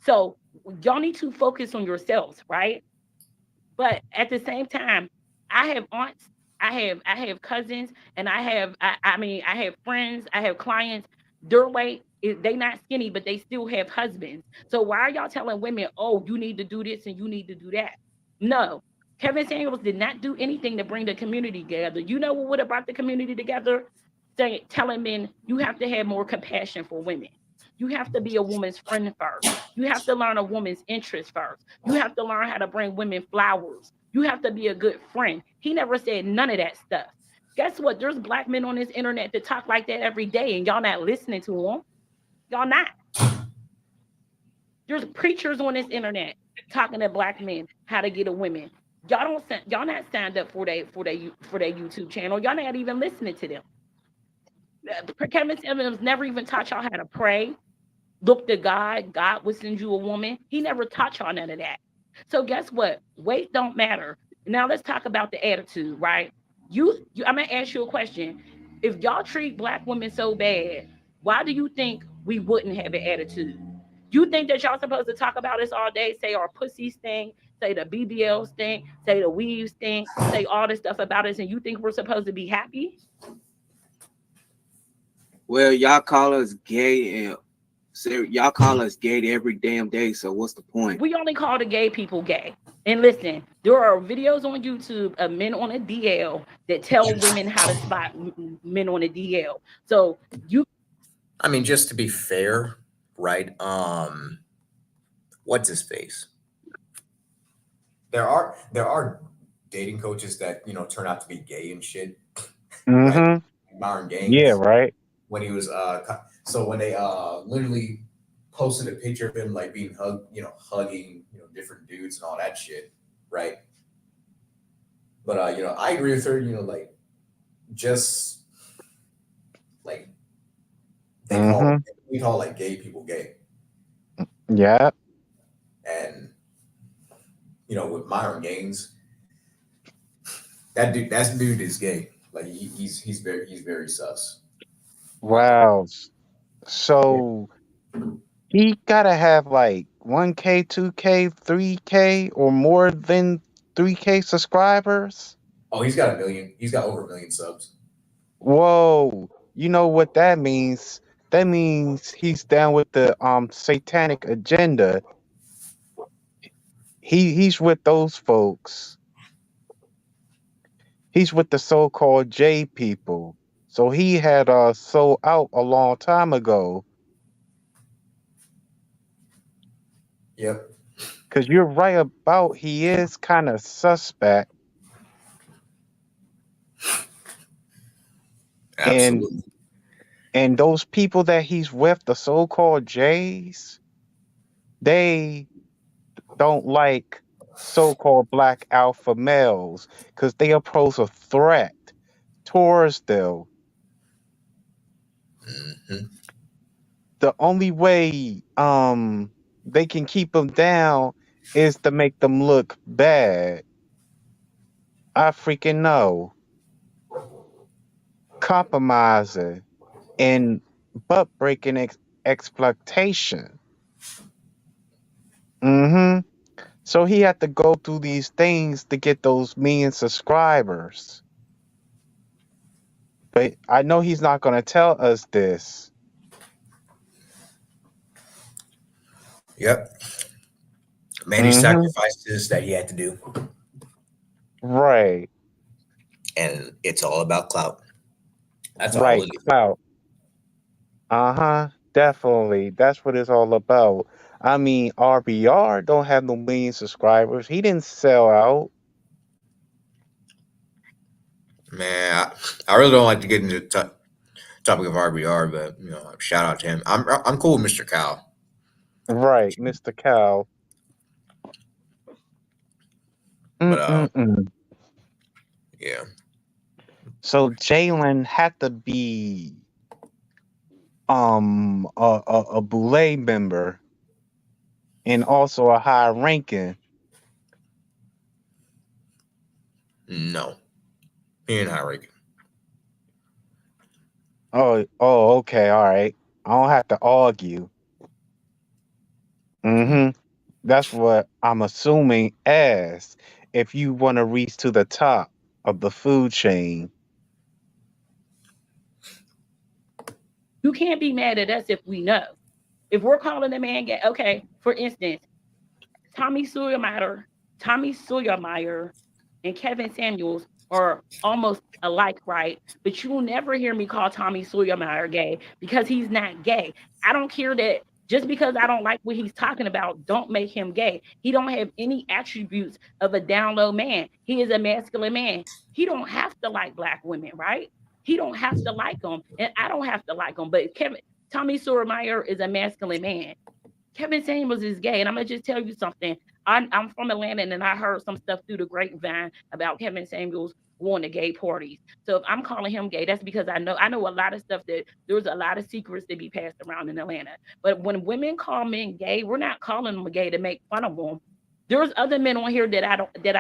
So y'all need to focus on yourselves, right? But at the same time, I have aunts, I have cousins, and I have friends, I have clients. Their weight is they not skinny, but they still have husbands. So why are y'all telling women, oh, you need to do this and you need to do that? No. Kevin Samuels did not do anything to bring the community together. You know what would have brought the community together? Telling men you have to have more compassion for women. You have to be a woman's friend first. You have to learn a woman's interest first. You have to learn how to bring women flowers. You have to be a good friend. He never said none of that stuff. Guess what? There's Black men on this internet that talk like that every day, and y'all not listening to them. Y'all not. There's preachers on this internet talking to Black men how to get a woman. Y'all not signed up for their YouTube channel. Y'all not even listening to them. Kevin Samuels never even taught y'all how to pray. Look to God. God will send you a woman. He never taught y'all none of that. So guess what? Weight don't matter. Now let's talk about the attitude, right? I'm gonna ask you a question. If y'all treat Black women so bad, why do you think we wouldn't have an attitude? You think that y'all supposed to talk about us all day, say our pussies stink, say the BBL stink, say the weave stink, say all this stuff about us, and you think we're supposed to be happy? Well, y'all call us gay and y'all call us gay every damn day. So what's the point? We only call the gay people gay. And listen, there are videos on YouTube of men on a DL that tell women how to spot men on a DL. So you, I mean, just to be fair, right? What's his face? There are dating coaches that turn out to be gay and shit, right? Myron Gaines. Yeah, right. When he was so when they literally posted a picture of him like being hugging different dudes and all that shit, right? But I agree with her. Like just like we call like gay people gay, Yeah. and with Myron Gaines, that dude is gay. Like he's very sus. Wow. So he gotta have like 1K, 2K, 3K, or more than 3K subscribers. Oh, he's got 1 million. He's got over 1 million subs. Whoa. You know what that means? That means he's down with the satanic agenda. He's with those folks. He's with the so-called J people. So he had sold out a long time ago. Yep. Because you're right about he is kind of suspect. Absolutely. And those people that he's with, the so-called Jays, they don't like so-called black alpha males because they pose a threat towards them. Mm-hmm. The only way they can keep them down is to make them look bad. I freaking know. Compromising and butt breaking exploitation. So he had to go through these things to get those million subscribers. But I know he's not going to tell us this. Yep. Many sacrifices that he had to do. Right. And it's all about clout. That's right. all it is. Clout. Definitely. That's what it's all about. I mean, RBR don't have no million subscribers. He didn't sell out. Man, I really don't like to get into the topic of RBR, but shout out to him. I'm cool with Mr. Cal. Right, Mr. Cal. But yeah. So Jalen had to be a Boule member and also a high ranking. No. He ain't high ranking. Oh, okay, all right. I don't have to argue. That's what I'm assuming as if you want to reach to the top of the food chain. You can't be mad at us if we know. If we're calling a man gay, okay, for instance, Tommy Sotomayor, and Kevin Samuels are almost alike, right? But you will never hear me call Tommy Sotomayor gay because he's not gay. I don't care that just because I don't like what he's talking about, don't make him gay. He don't have any attributes of a down low man. He is a masculine man. He don't have to like black women, right? He don't have to like them, and I don't have to like them. But Tommy Sotomayor is a masculine man. Kevin Samuels is gay, and I'm gonna just tell you something. I'm from Atlanta, and I heard some stuff through the grapevine about Kevin Samuels going to gay parties. So if I'm calling him gay, that's because I know a lot of stuff that there's a lot of secrets that be passed around in Atlanta. But when women call men gay, we're not calling them gay to make fun of them. There's other men on here that I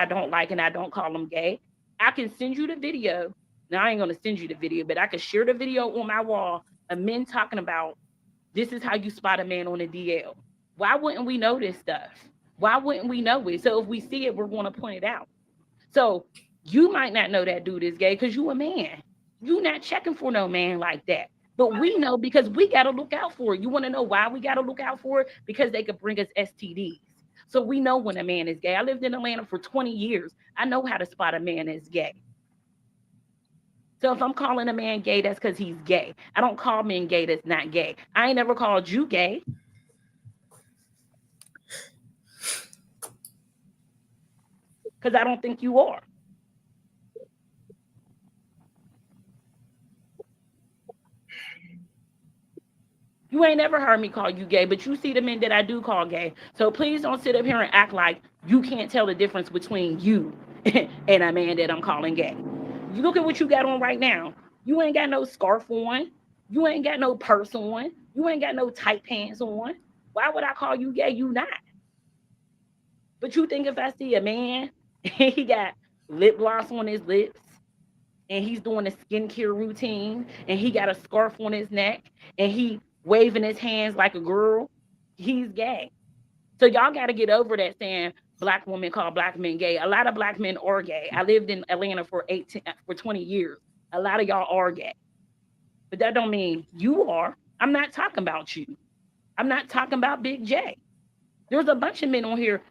don't like, and I don't call them gay. I can send you the video. Now I ain't gonna send you the video, but I can share the video on my wall of men talking about this is how you spot a man on a DL. Why wouldn't we know this stuff? Why wouldn't we know it? So if we see it, we're going to point it out. So you might not know that dude is gay because you a man. You not checking for no man like that. But we know because we got to look out for it. You want to know why we got to look out for it? Because they could bring us STDs. So we know when a man is gay. I lived in Atlanta for 20 years. I know how to spot a man as gay. So if I'm calling a man gay, that's because he's gay. I don't call men gay that's not gay. I ain't never called you gay. Because I don't think you are. You ain't never heard me call you gay, but you see the men that I do call gay. So please don't sit up here and act like you can't tell the difference between you and a man that I'm calling gay. You look at what you got on right now. You ain't got no scarf on. You ain't got no purse on. You ain't got no tight pants on. Why would I call you gay? You not. But you think if I see a man and he got lip gloss on his lips and he's doing a skincare routine and he got a scarf on his neck and he waving his hands like a girl, he's gay. So y'all got to get over that saying black women call black men gay. A lot of black men are gay. I lived in Atlanta for 20 years. A lot of y'all are gay. But that don't mean you are. I'm not talking about you. I'm not talking about Big J. There's a bunch of men on here.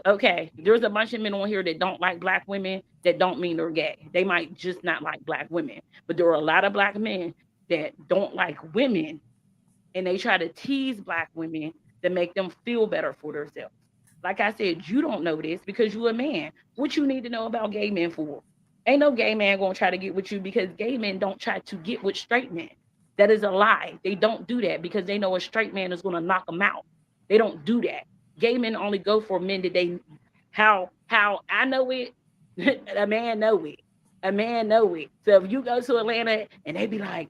Okay, there's a bunch of men on here that don't like black women. That don't mean they're gay. They might just not like black women. But there are a lot of black men that don't like women, and they try to tease black women to make them feel better for themselves. Like I said, you don't know this because you're a man. What you need to know about gay men for? Ain't no gay man gonna try to get with you because gay men don't try to get with straight men. That is a lie. They don't do that because they know a straight man is gonna knock them out. They don't do that. Gay men only go for men that they, how I know it, a man know it. A man know it. So if you go to Atlanta and they be like,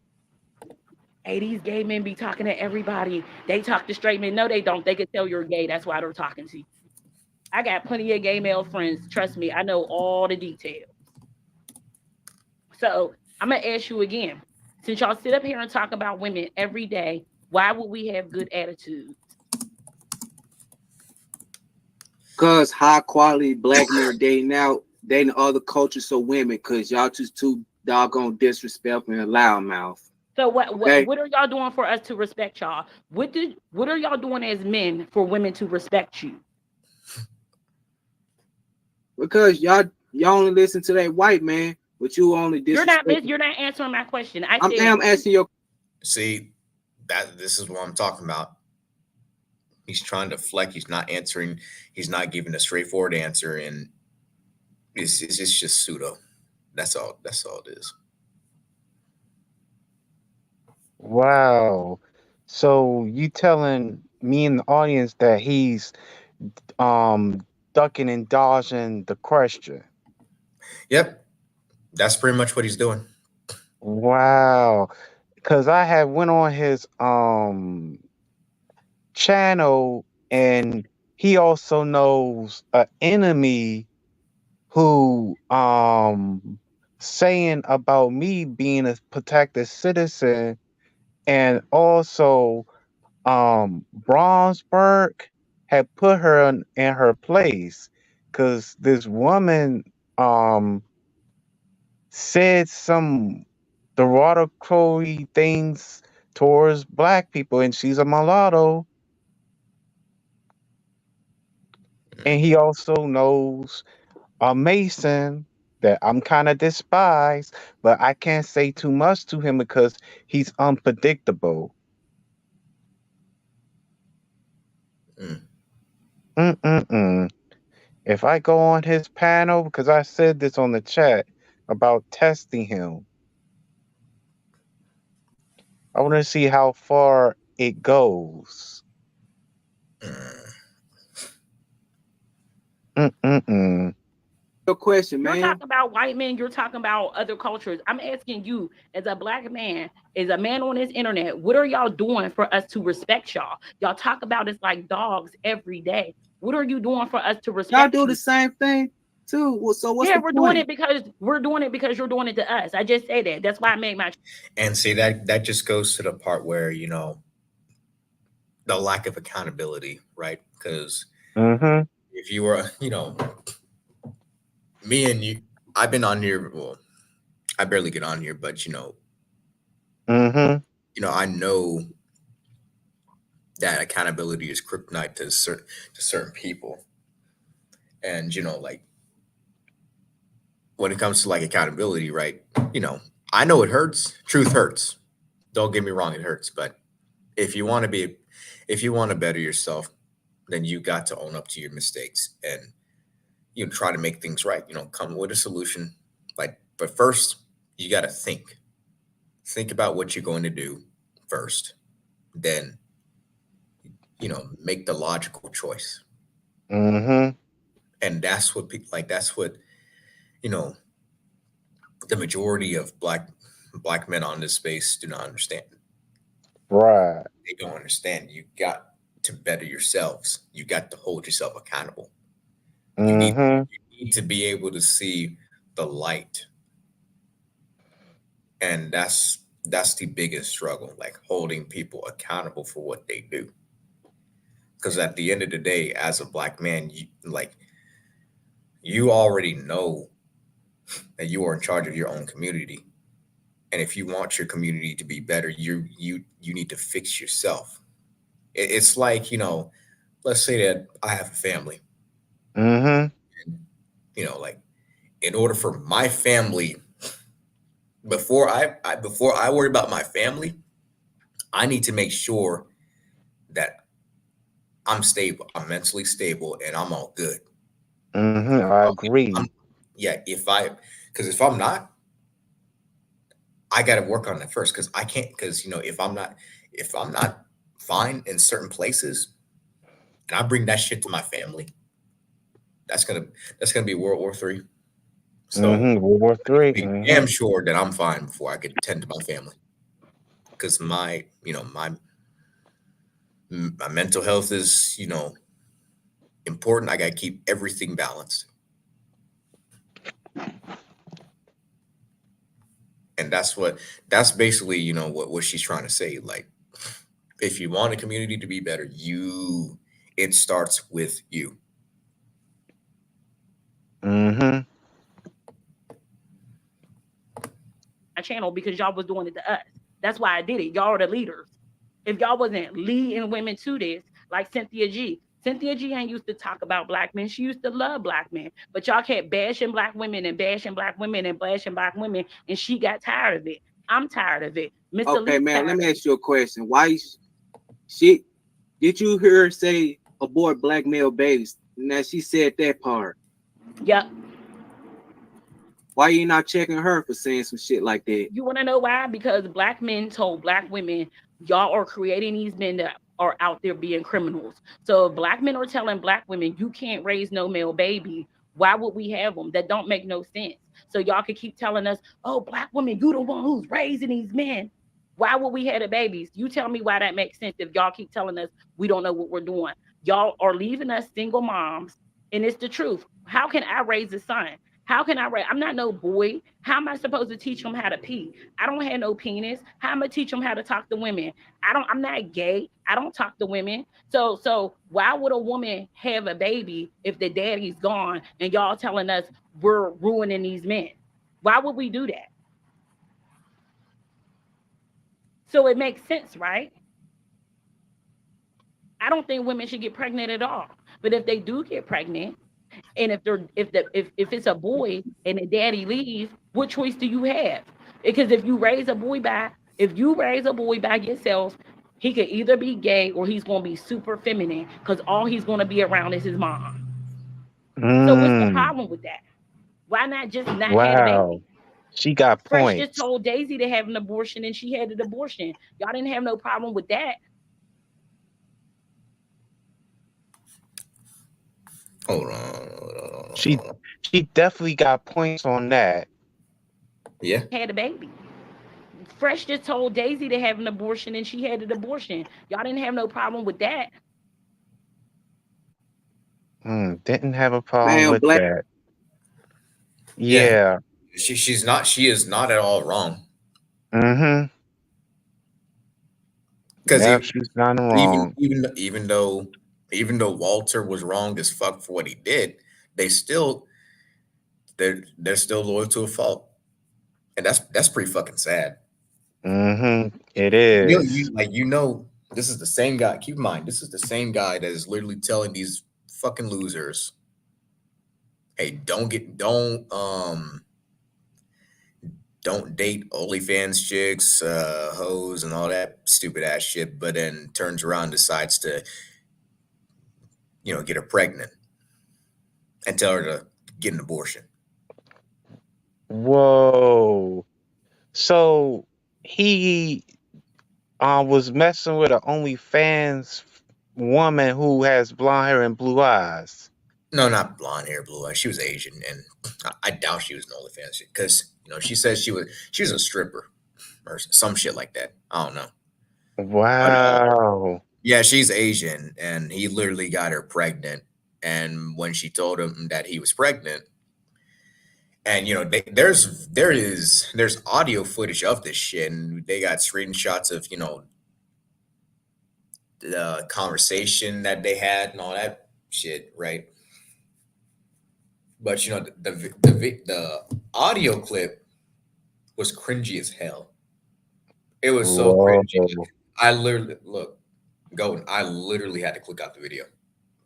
hey, these gay men be talking to everybody. They talk to straight men. No, they don't. They can tell you're gay. That's why they're talking to you. I got plenty of gay male friends. Trust me, I know all the details. So I'm going to ask you again. Since y'all sit up here and talk about women every day, why would we have good attitudes? Because high quality black men are dating other cultures, so women, because y'all just too doggone disrespectful and loudmouth. So what are y'all doing for us to respect y'all? What are y'all doing as men for women to respect you? Because y'all only listen to that white man, but you only disrespect. You're not answering my question. I'm asking your. See, this is what I'm talking about. He's trying to deflect. He's not answering. He's not giving a straightforward answer, and it's just pseudo. That's all. That's all it is. Wow. So you telling me in the audience that he's ducking and dodging the question? Yep, that's pretty much what he's doing. Wow. Because I had went on his channel and he also knows an enemy who saying about me being a protected citizen, and also Brownsburg had put her in her place because this woman said some derogatory things towards black people, and she's a mulatto. And he also knows a Mason that I'm kind of despise, but I can't say too much to him because he's unpredictable. If I go on his panel, because I said this on the chat about testing him, I want to see how far it goes. Your question, man. You're talking about white men. You're talking about other cultures. I'm asking you, as a black man, as a man on this internet, what are y'all doing for us to respect y'all? Y'all talk about us like dogs every day. What are you doing for us to respect? Y'all do the same thing too. Well, so what's the point? We're doing it because you're doing it to us. I just say that. That's why I made my. And see that just goes to the part where the lack of accountability, right? Because Mm-hmm. If you were, me and you, I've been on here. Well, I barely get on here, but Mm-hmm. I know that accountability is kryptonite to certain people, and like when it comes to like accountability, right? I know it hurts. Truth hurts. Don't get me wrong, it hurts. But if you want to be, if you want to better yourself, then you got to own up to your mistakes and try to make things right. Come with a solution. But first, you got to think about what you're going to do first. Then make the logical choice. Mm-hmm. And that's what people like. That's what you know the majority of black men on this space do not understand. Right. They don't understand. You got to better yourselves. You got to hold yourself accountable. You need Mm-hmm. you need to be able to see the light, and that's the biggest struggle. Like holding people accountable for what they do. Because at the end of the day, as a black man, you already know that you are in charge of your own community, and if you want your community to be better, you need to fix yourself. It's like let's say that I have a family, Mm-hmm. and like in order for my family, before I worry about my family, I need to make sure that I'm stable, I'm mentally stable, and I'm all good. Mm-hmm. I I'm, agree. yeah, because if I'm not, I got to work on that first. Because I can't. Because if I'm not fine in certain places, and I bring that shit to my family, that's gonna be World War III. So Mm-hmm. World War I need to Three. be Mm-hmm. damn sure that I'm fine before I could tend to my family. Because my mental health is important. I got to keep everything balanced, and that's basically what she's trying to say. Like, if you want a community to be better, it starts with you. Mm-hmm. My channel because y'all was doing it to us. That's why I did it. Y'all are the leaders. If y'all wasn't leading women to this, like Cynthia G. Cynthia G ain't used to talk about black men. She used to love black men. But y'all kept bashing black women and bashing black women and bashing black women, and she got tired of it. I'm tired of it. Mr. Okay, Lee's man, let tired me of ask you a question. Why she did you hear her say abort black male babies? Now she said that part. it. Yep. Why you not checking her for saying some shit like that? You want to know why? Because black men told black women, y'all are creating these men that are out there being criminals. So if black men are telling black women, you can't raise no male baby, why would we have them? That don't make no sense. So y'all could keep telling us, oh, black women, you the one who's raising these men. Why would we have the babies? You tell me why that makes sense if y'all keep telling us we don't know what we're doing. Y'all are leaving us single moms, and it's the truth. How can I raise a son? How can I raise? I'm not no boy. How am I supposed to teach him how to pee? I don't have no penis. How am I teach him how to talk to women? I'm not gay. I don't talk to women. So why would a woman have a baby if the daddy's gone and y'all telling us we're ruining these men? Why would we do that? So it makes sense, right? I don't think women should get pregnant at all. But if they do get pregnant, and if it's a boy and the daddy leaves, what choice do you have? Because if you raise a boy by yourself, he could either be gay or he's gonna be super feminine because all he's gonna be around is his mom. So what's the Mm. problem with that? Why not just not have a Wow. baby? She got Fresh just points. told Daisy to have an abortion and she had an abortion. Y'all didn't have no problem with that. Hold on. She she definitely got points on that. Yeah. Had a baby. Fresh just told Daisy to have an abortion and she had an abortion. Y'all didn't have no problem with that. Didn't have a problem Man, with black that. Yeah. Yeah. She is not at all wrong. Mm-hmm. Because Yeah, she's not even wrong. even even though Even though Walter was wrong as fuck for what he did, they still they're still loyal to a fault, and that's pretty fucking sad. It You is. like this is the same guy. Keep in mind, this is the same guy that is literally telling these fucking losers, "Hey, don't date OnlyFans chicks, hoes, and all that stupid ass shit." But then turns around, and decides to get her pregnant and tell her to get an abortion. Whoa. So he was messing with an OnlyFans woman who has blonde hair and blue eyes. No, not blonde hair, blue eyes. She was Asian, and I doubt she was an OnlyFans because she says she was a stripper or some shit like that. I don't know. But Wow. yeah, she's Asian, and he literally got her pregnant. And when she told him that he was pregnant, and there's audio footage of this shit, and they got screenshots of the conversation that they had and all that shit, right? But the audio clip was cringy as hell. It was so cringy. Whoa. I literally Golden. I literally had to click out the video.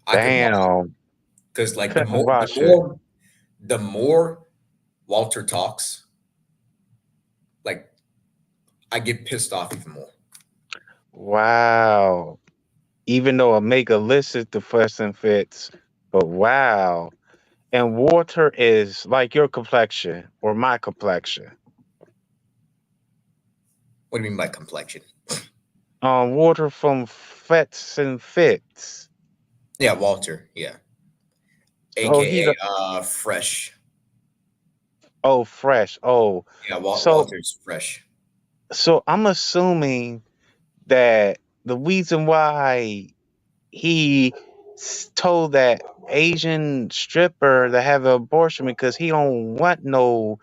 I couldn't watch it Damn. because like Couldn't watch it. the more Walter talks, like I get pissed off even more. Wow. Even though Omega listed the Fuss and Fits, but wow. And Walter is like your complexion or my complexion. What do you mean by complexion? Walter from Fets and Fits. Yeah, Walter. Yeah, Oh, he's aka Fresh. fresh. Oh, Yeah, so Walter's Fresh. so I'm assuming that the reason why he told that Asian stripper to have an abortion because he don't want no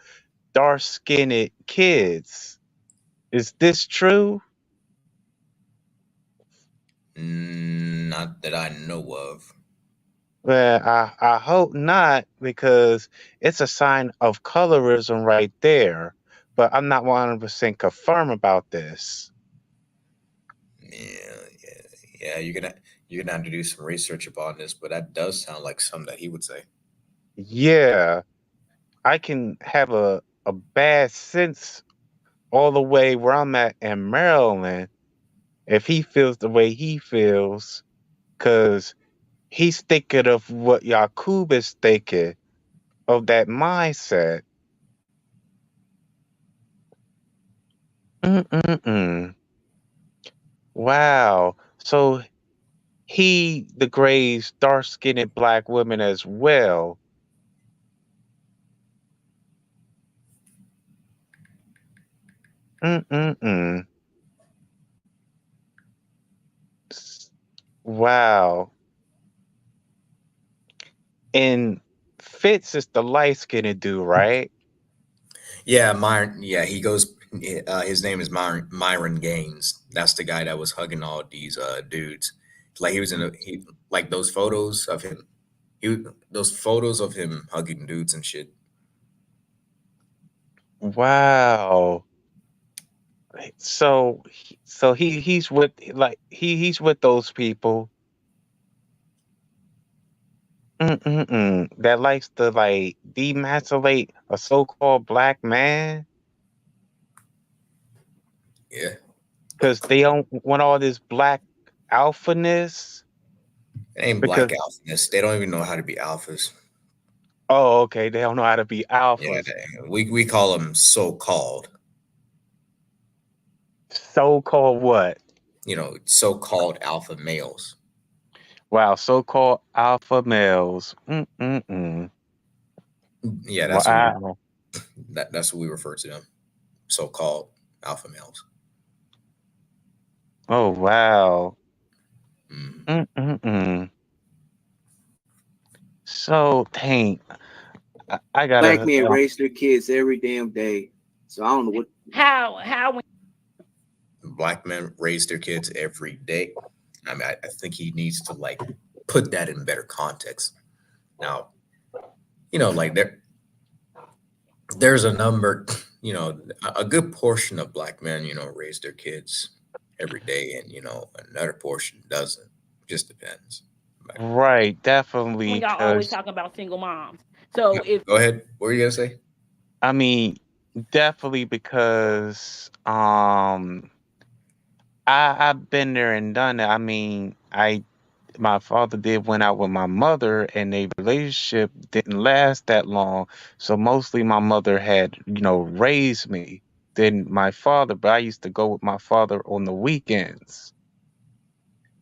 dark-skinned kids. Is this true? Not that I know of. Well, I hope not because it's a sign of colorism right there. But I'm not 100% confirmed about this. Yeah. You're gonna have to do some research upon this, but that does sound like something that he would say. Yeah, I can have a bad sense all the way where I'm at in Maryland if he feels the way he feels, because he's thinking of what Yakub is thinking of that mindset. Mm-mm-mm. Wow. So he degrades dark-skinned black women as well. Mm-mm-mm. Wow. And Fitz is the light-skinned dude, right? Yeah, Myron. Yeah, he goes. His name is Myron Gaines. That's the guy that was hugging all these dudes. Like he was like those photos of him. Those photos of him hugging dudes and shit. Wow. So he's with he's with those people. That likes to demasculate a so-called black man Yeah, because they don't want all this black alphaness. it ain't Because black alphaness. They don't even know how to be alphas. oh, okay, they don't know how to be Yeah, alphas. we call them so-called. So-called what? So-called alpha males. Wow, so-called alpha males. Yeah, Wow. that's what we refer to them. So-called alpha males. Oh wow. Mm. So dang, I Black gotta. men raise their kids every damn day. So I don't know what. How when Black men raise their kids every day. I mean, I think he needs to put that in better context. Now, you know, like there's a number, you know, a good portion of black men, you know, raise their kids every day, and you know, another portion doesn't. Just depends. Like, Right, When definitely. y'all always Because talking about single moms. So if go ahead. What were you gonna say? I mean, definitely because I've been there and done it. I mean, my father did went out with my mother, and the relationship didn't last that long. So mostly my mother had, raised me than my father, but I used to go with my father on the weekends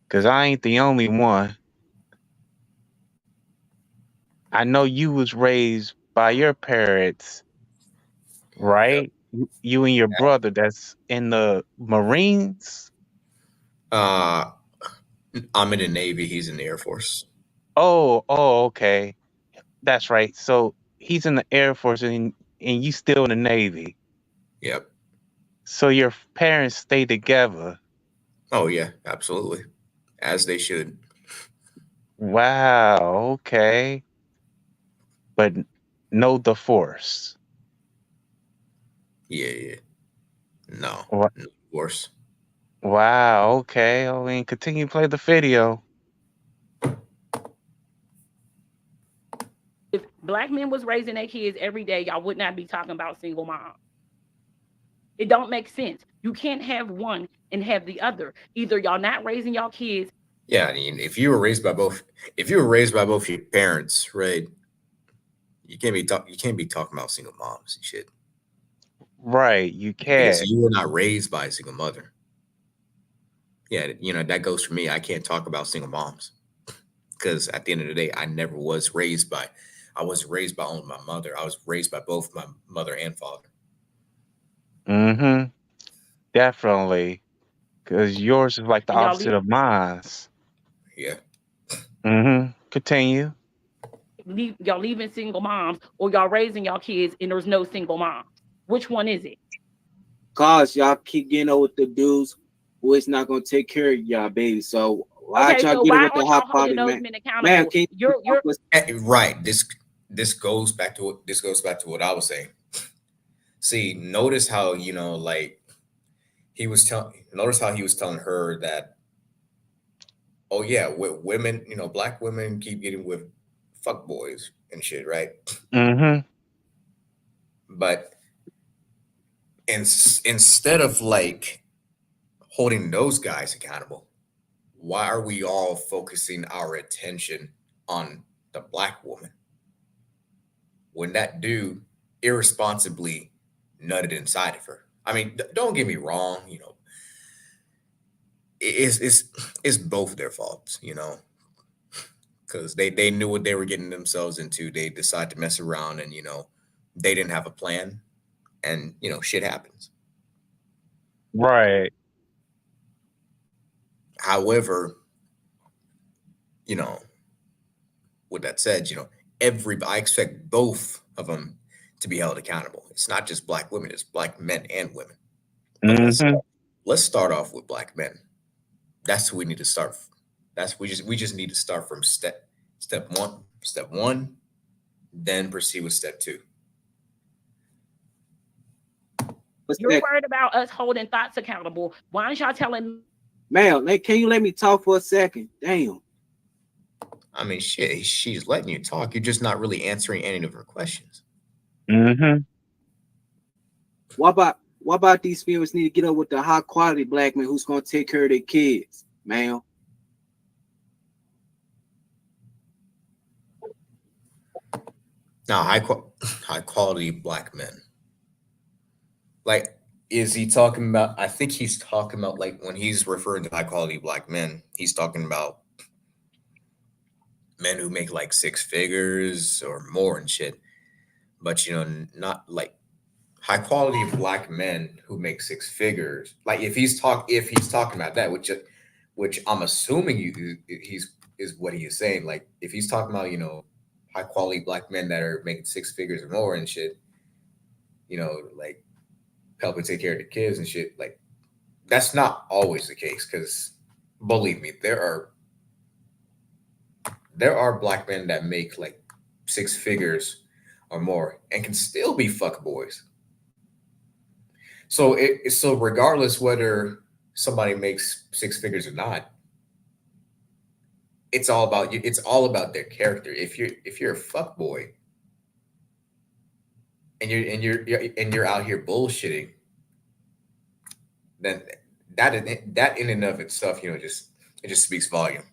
because I ain't the only one. I know you was raised by your parents, Yep. right? You and your brother that's in the Marines. Uh, I'm in the Navy. He's in the Air Force. Oh, okay. That's right. So he's in the Air Force and you still in the Navy. Yep. So your parents stay together. Oh yeah, absolutely. As they should. Wow, okay. But no divorce. Yeah, yeah. No, Wha- no divorce. Wow, okay. I mean, continue to play the video. if black men was raising their kids every day, y'all would not be talking about single moms. It don't make sense. You can't have one and have the other. Either y'all not raising y'all kids. Yeah, I mean, if you were raised by both your parents, right? You can't be talking about single moms and shit Right, you because can. you were not raised by a single mother. Yeah, you know that goes for me. I can't talk about single moms because at the end of the day, I never was raised by. I wasn't raised by only my mother. I was raised by both my mother and father. Mm-hmm. Definitely. Because yours is like the And opposite of mine's. Yeah. Mm-hmm. Continue. y'all leaving single moms, or y'all raising y'all kids and there's no single moms. Which one is it? Cause y'all keep getting over with the dudes who is not gonna take care of y'all baby. So why Okay, y'all so getting why with the aren't high y'all holding quality those man? men Man, accountable? can You're Right. This goes back to what I was saying. See, notice how like notice how he was telling her that, oh yeah, women, black women keep getting with fuck boys and shit, right? Mm-hmm. But instead of like holding those guys accountable, why are we all focusing our attention on the black woman when that dude irresponsibly nutted inside of her? I mean, don't get me wrong, it's both their faults, because they knew what they were getting themselves into. They decided to mess around, and they didn't have a plan, and shit happens. Right. However, you know, with that said, I expect both of them to be held accountable. It's not just black women; it's black men and women. But Mm-hmm. let's start off with black men. That's who we need to start. We just need to start from step one, then proceed with step two. what's you're that? worried about us holding thoughts accountable. Why aren't y'all telling Man, can you let me talk for a second? Damn. I mean, shit, she's letting you talk. You're just not really answering any of her questions. Mm-hmm. What about these females need to get up with the high quality black man who's gonna take care of their kids, man? Now, high quality black men. Like, is he talking about? I think he's talking about, like, when he's referring to high quality black men, he's talking about men who make like six figures or more and shit. But not like high quality black men who make six figures. Like, if he's talking about that, which I'm assuming he's is what he is saying. Like, if he's talking about high quality black men that are making six figures or more and shit, like helping take care of the kids and shit, like that's not always the case. Because believe me, there are there are black men that make like 6 figures or more and can still be fuck boys. So regardless whether somebody makes 6 figures or not, it's all about you. It's all about their character. If you're a fuck boy and you're out here bullshitting, then that in and of itself, just speaks volume.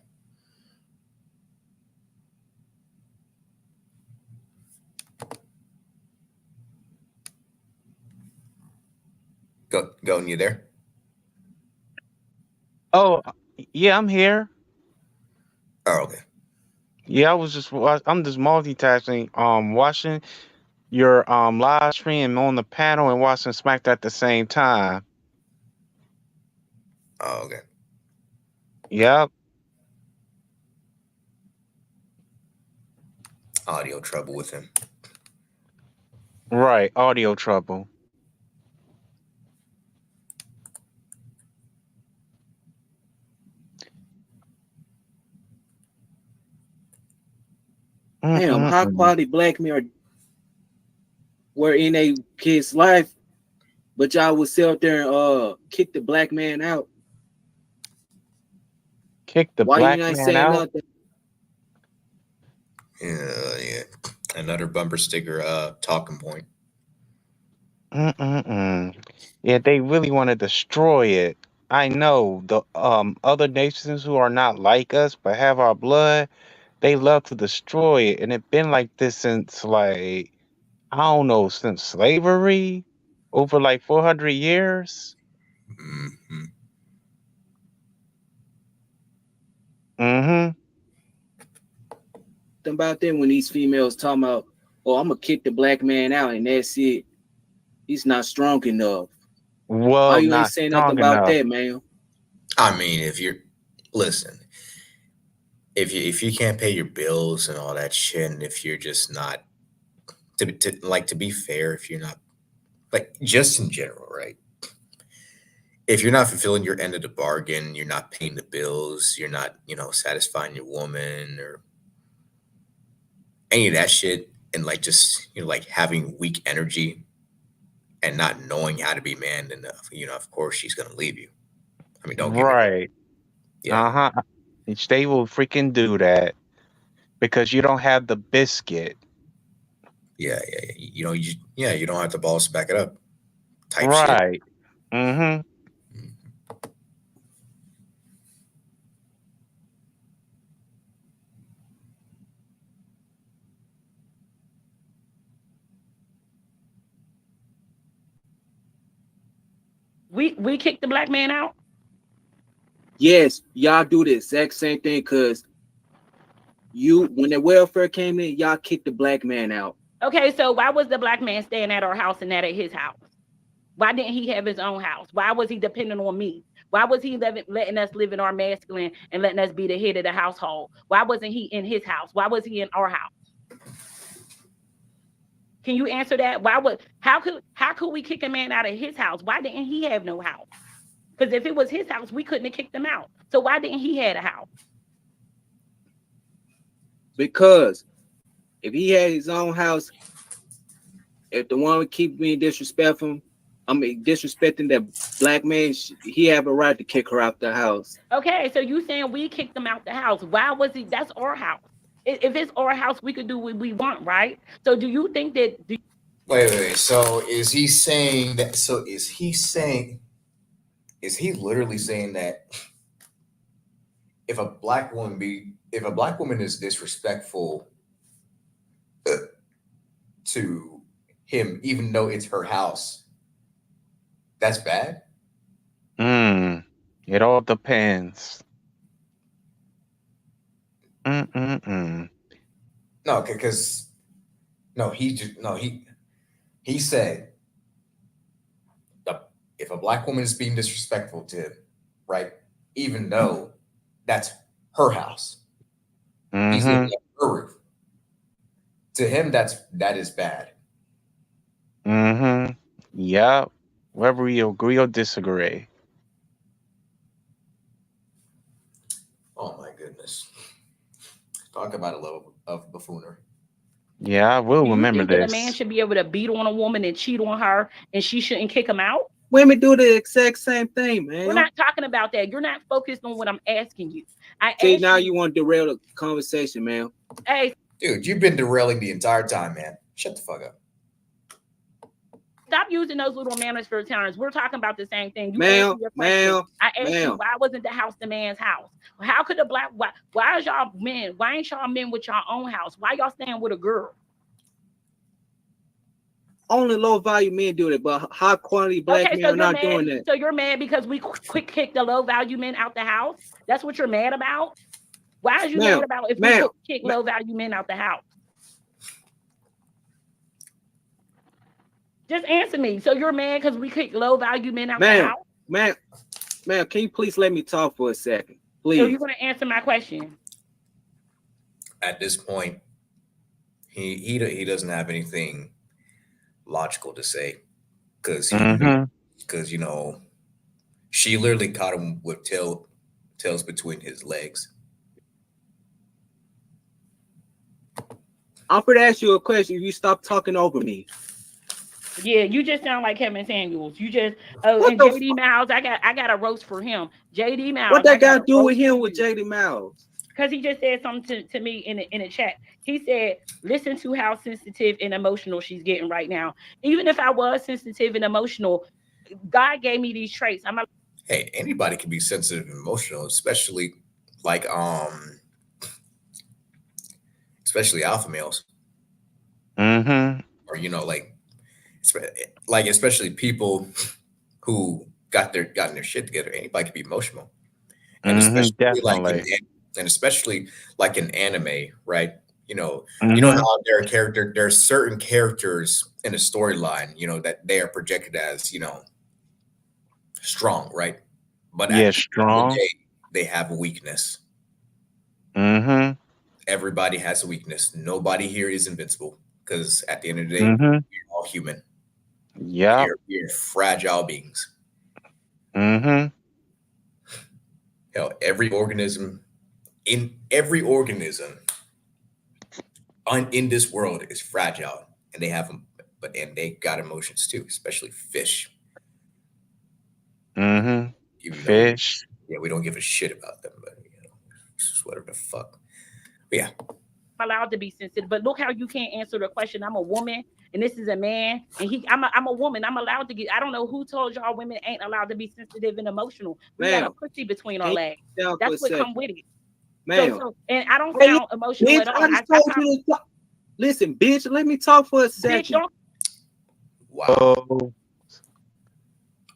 Go, you there? Oh, yeah, I'm here. Oh, okay. Yeah, I'm just multitasking, watching your live stream on the panel and watching Smacked at the same time. Oh, okay. Yep. Audio trouble with him. Right. Audio trouble. Damn, high Mm-mm-mm. quality black men were in a kid's life, but y'all would sit up there and kick the black man out. Kick the Why black you not man saying out? nothing? Yeah. Another bumper sticker talking point. Mm-mm-mm. Yeah, they really want to destroy it. I know the other nations who are not like us but have our blood, they love to destroy it, and it's been like this since like I don't know, since slavery, over like 400 years. Hmm. Mm-hmm. Think about that when these females talking about, oh, I'm gonna kick the black man out and that's it. He's not strong enough. Why Well, you ain't not saying strong nothing about enough. that, man? I mean, if you can't pay your bills and all that shit, and if you're just not to be fair, if you're not like just in general, right? If you're not fulfilling your end of the bargain, you're not paying the bills, you're not, satisfying your woman or any of that shit, and like just like having weak energy and not knowing how to be man enough, of course she's gonna leave you. I mean, don't get me wrong. Right. Yeah, Uh-huh. They will freaking do that because you don't have the biscuit. yeah. You don't have the balls to back it up. Type shit. Right. Mm-hmm. Mhm. We kicked the black man out. Yes, y'all do the exact same thing because when the welfare came in, y'all kicked the black man out. Okay, so why was the black man staying at our house and not at his house? Why didn't he have his own house? Why was he dependent on me? Why was he letting us live in our masculine and letting us be the head of the household? Why wasn't he in his house? Why was he in our house? Can you answer that? How could we kick a man out of his house? Why didn't he have no house? Because if it was his house, we couldn't have kicked him out. So why didn't he have a house? Because if he had his own house, if the one would keep being disrespectful, disrespecting that black man, he have a right to kick her out the house. Okay, so you saying we kicked him out the house. Why was he? That's our house. If it's our house, we could do what we want, right? So do you think that... Wait. So is he saying that? So is he literally saying that if a black woman is disrespectful to him, even though it's her house, that's bad? It all depends. Mm-mm-mm. No, because he said if a black woman is being disrespectful to him, right, even though that's her house, he's Mm-hmm. living under her roof. To him, that is bad. Mm-hmm. Yep. Whether you agree or disagree. Oh my goodness. Talk about a love of buffoonery. Yeah, I will Do you remember think that a man this. should be able to beat on a woman and cheat on her, and she shouldn't kick him out? Women do the exact same thing, We're man. not talking about that. You're not focused on what I'm asking you. I See, asked now you, you want to derail the conversation, man. hey, Dude, you've been derailing the entire time, man. Shut the fuck up. stop using those little manosphere terms. We're talking about the same thing. You Ma'am, answer your question. ma'am, I asked you, ma'am. why wasn't the house the man's house? How could a black, why is y'all men, why ain't y'all men with your own house? Why y'all staying with a girl? Only low value men do it, but high quality black men are not doing that. So you're mad because we quick kick the low value men out the house? That's what you're mad about? Why is you mad about if we kick low value men out the house? Just answer me. So you're mad because we kick low value men out the house? Ma'am, can you please let me talk for a second? Please. So you're going to answer my question. At this point, he doesn't have anything logical to say because you know, she literally caught him with tails between his legs. I'm going to ask you a question. You stop talking over me. Yeah, you just sound like Kevin Samuels. You just and JD Miles, I got a roast for him. JD Miles. What that got to do with him with JD Miles? Because he just said something to me in a chat. He said, listen to how sensitive and emotional she's getting right now. Even if I was sensitive and emotional, God gave me these traits. Hey, anybody can be sensitive and emotional, especially especially alpha males. Or you know, like especially people who got their shit together. Anybody can be emotional, and especially like in anime, right? You know, you know how there's certain characters in a storyline, you know, that they are projected as, you know, strong, right? But at the end of the day, they have a weakness. Everybody has a weakness. Nobody here is invincible because at the end of the day, we're all human. Yeah, we're fragile beings. Hell, every organism in this world is fragile, and they have them, and they got emotions too, especially fish. Fish. Yeah, we don't give a shit about them, but you know, just whatever the fuck. But yeah. I'm allowed to be sensitive, but look how you can't answer the question. I'm a woman, and this is a man, and I'm a woman. I'm allowed to get. I don't know who told y'all women ain't allowed to be sensitive and emotional. We got a pussy between our legs. That's what come with it. So, and I don't sound emotional bitch, at all. I just told you to talk. Listen, bitch, let me talk for a second.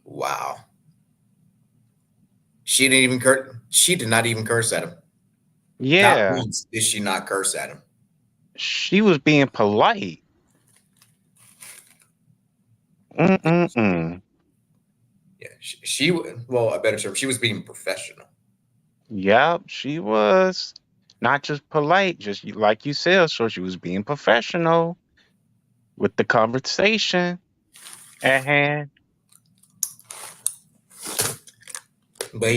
Wow. She did not even curse at him. Yeah. Not once did she not curse at him. She was being polite. Yeah, she well, a better term, she was being professional. Yep, she was not just polite, just like you said. So she was being professional with the conversation at hand. But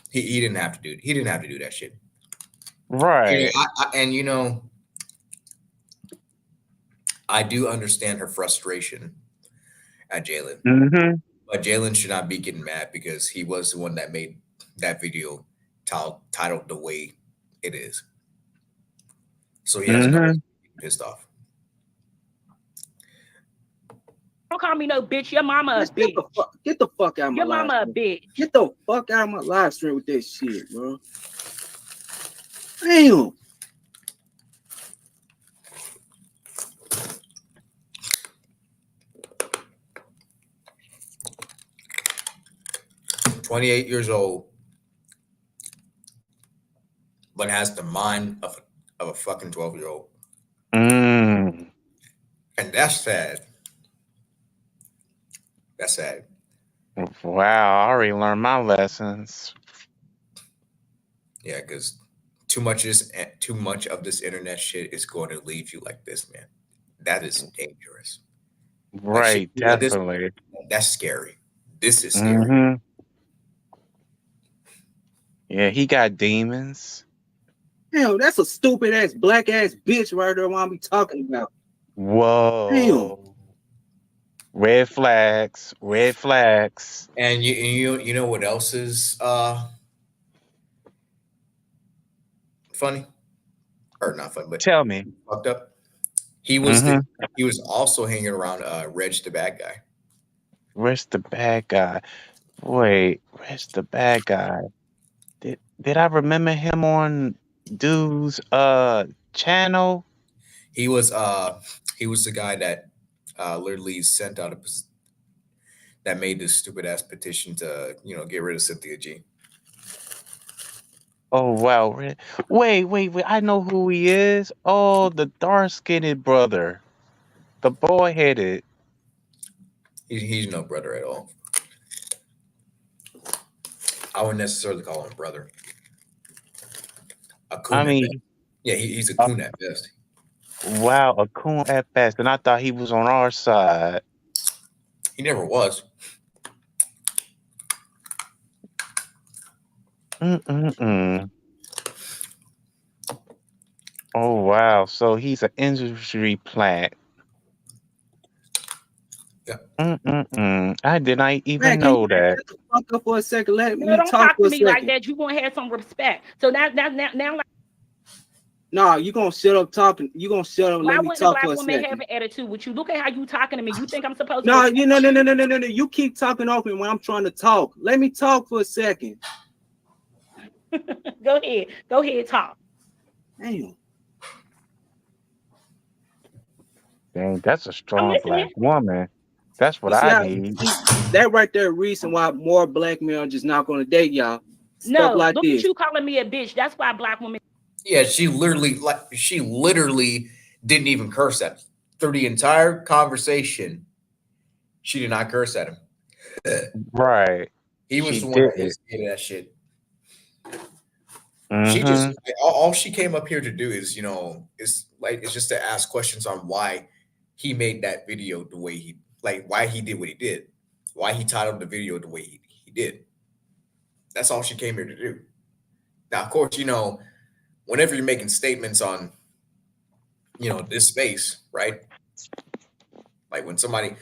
he didn't have to do. He didn't have to do that shit. Right. And you know, I do understand her frustration at Jalen. But Jalen should not be getting mad because he was the one that made that video titled the way it is. So he has no reason to be pissed off. Don't call me no bitch. Your mama a bitch. Get the fuck out of my live stream. Your mama a bitch. Get the fuck out of my live stream with this shit, bro. Damn. "28 years old, but has the mind of a fucking 12-year-old." And that's sad. That's sad. Wow, I already learned my lessons. Yeah, because too much of this internet shit is going to leave you like this, man. That is dangerous. Right, like definitely. That's scary. This is scary. Yeah, he got demons. Damn, that's a stupid ass black ass bitch right there. What I'm talking about? Whoa. Red flags. Red flags. And you know what else is funny? Or not funny, but Tell me. fucked up. He was he was also hanging around Reg the bad guy. Where's the bad guy? Wait, where's the bad guy? Did I remember him on dude's channel? He was the guy that literally sent out that made this stupid ass petition to get rid of Cynthia G. Oh wow. Wait. I know who he is. Oh, the dark skinned brother. The boy headed. He's no brother at all. I wouldn't necessarily call him brother. A coon I at mean, best. Yeah, he's a coon at best. wow, a coon at best. And I thought he was on our side. He never was. Mm-mm-mm. Oh wow. So he's an industry plant. Yeah. I did not even Man, can know you that. shut the fuck up for a second? Let me No, don't talk talk for to a me like second. that. You gonna have some respect. So now, like, Nah, you gonna shut up talking. You gonna shut up. why Let me wouldn't a talk black for a woman have second. an attitude with you? Look at how you talking to me. You think I'm supposed to? No, respect no. You keep talking over me when I'm trying to talk. Let me talk for a second. Go ahead, talk. Damn. Dang, that's a strong listening. black woman. That's what You see I how- need. that right there, reason why more black men are just not gonna date y'all. Stuff No, like look this. at you calling me a bitch. That's why black women. Yeah, she literally didn't even curse at him. Through the entire conversation, she did not curse at him. Right. He was She the one that did. instigated that shit. She Mhm. just all she came up here to do is it's just to ask questions on why he made that video the way he why he did what he did, why he titled the video the way he did. That's all she came here to do. Now, of course, whenever you're making statements on this space, right? Like when somebody,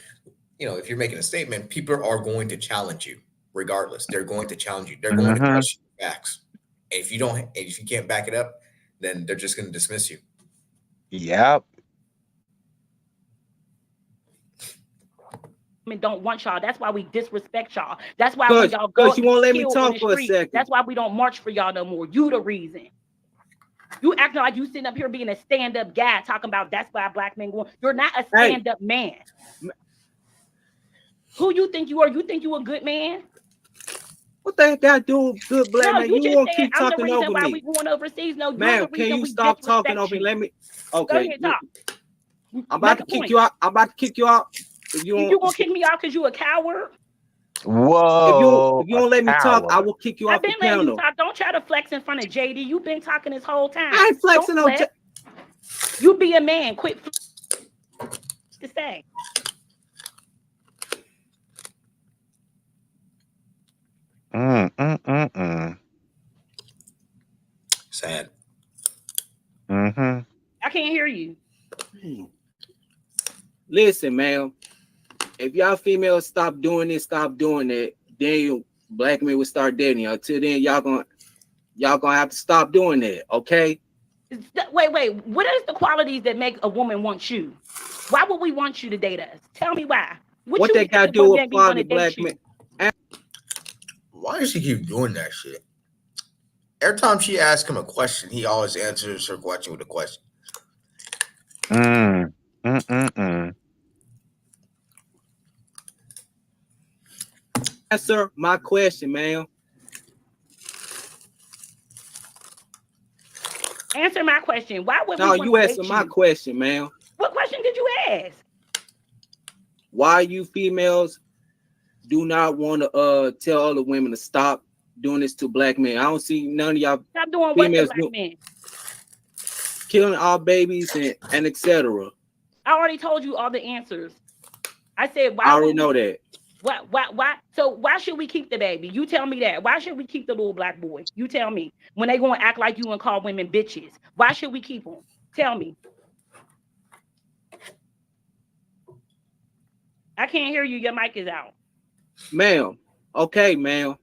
if you're making a statement, people are going to challenge you regardless. They're going to challenge you. They're going to question facts. And if you can't back it up, then they're just going to dismiss you. Yep. Women don't want y'all. That's why we disrespect y'all. That's why when y'all go Cause you won't let me kill on talk the for a street, second. that's why we don't march for y'all no more. You the reason. You acting like you sitting up here being a stand-up guy talking about that's why black men go. You're not a stand-up man. Who you think you are? You think you a good man? What the heck I do, good black No, man? you You just won't said keep I'm the talking reason over why me. we going overseas. No, you're Man, the reason can you we stop talking disrespect over me? you. Let me. Go Okay. ahead, talk. I'm about to kick you out. I'm about to kick you out. If you You gonna kick me out because you a coward? Whoa. If you don't let me talk, I will kick you I've off the been letting you panel. talk. Don't try to flex in front of JD. You've been talking this whole time. I ain't flexing Don't on. flex. You be a man. Quit to say. Sad. Mm-hmm. I can't hear you. Listen, man. If y'all females stop doing this, stop doing that, then black men will start dating y'all. Till then, y'all gonna have to stop doing that, okay? Wait. What is the qualities that make a woman want you? Why would we want you to date us? Tell me why. What they got to do with finding black men? Why does she keep doing that shit? Every time she asks him a question, he always answers her question with a question. Answer my question, man. Answer my question. Why would No, we you want to answer date my you? question, man. What question did you ask? Why you females do not want to tell other women to stop doing this to black men? I don't see none of y'all Stop doing what to females black men? killing our babies and etc. I already told you all the answers. I said, why I already would know we, that. Why? So why should we keep the baby? You tell me that. Why should we keep the little black boy? You tell me. When they gonna act like you and call women bitches, why should we keep him? Tell me. I can't hear you. Your mic is out. Ma'am. Okay, ma'am.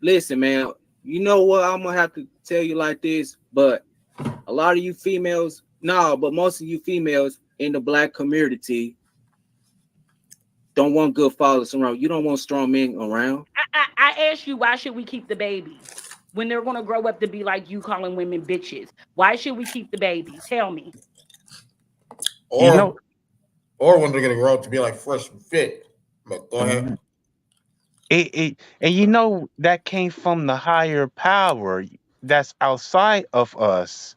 Listen, man. You know what? I'm gonna have to tell you like this, but a lot of you females, but most of you females in the black community don't want good fathers around. You don't want strong men around. I asked you, why should we keep the baby when they're gonna grow up to be like you calling women bitches? Why should we keep the baby? Tell me. Or when they're gonna grow up to be like fresh and fit. But go ahead. And you know that came from the higher power that's outside of us.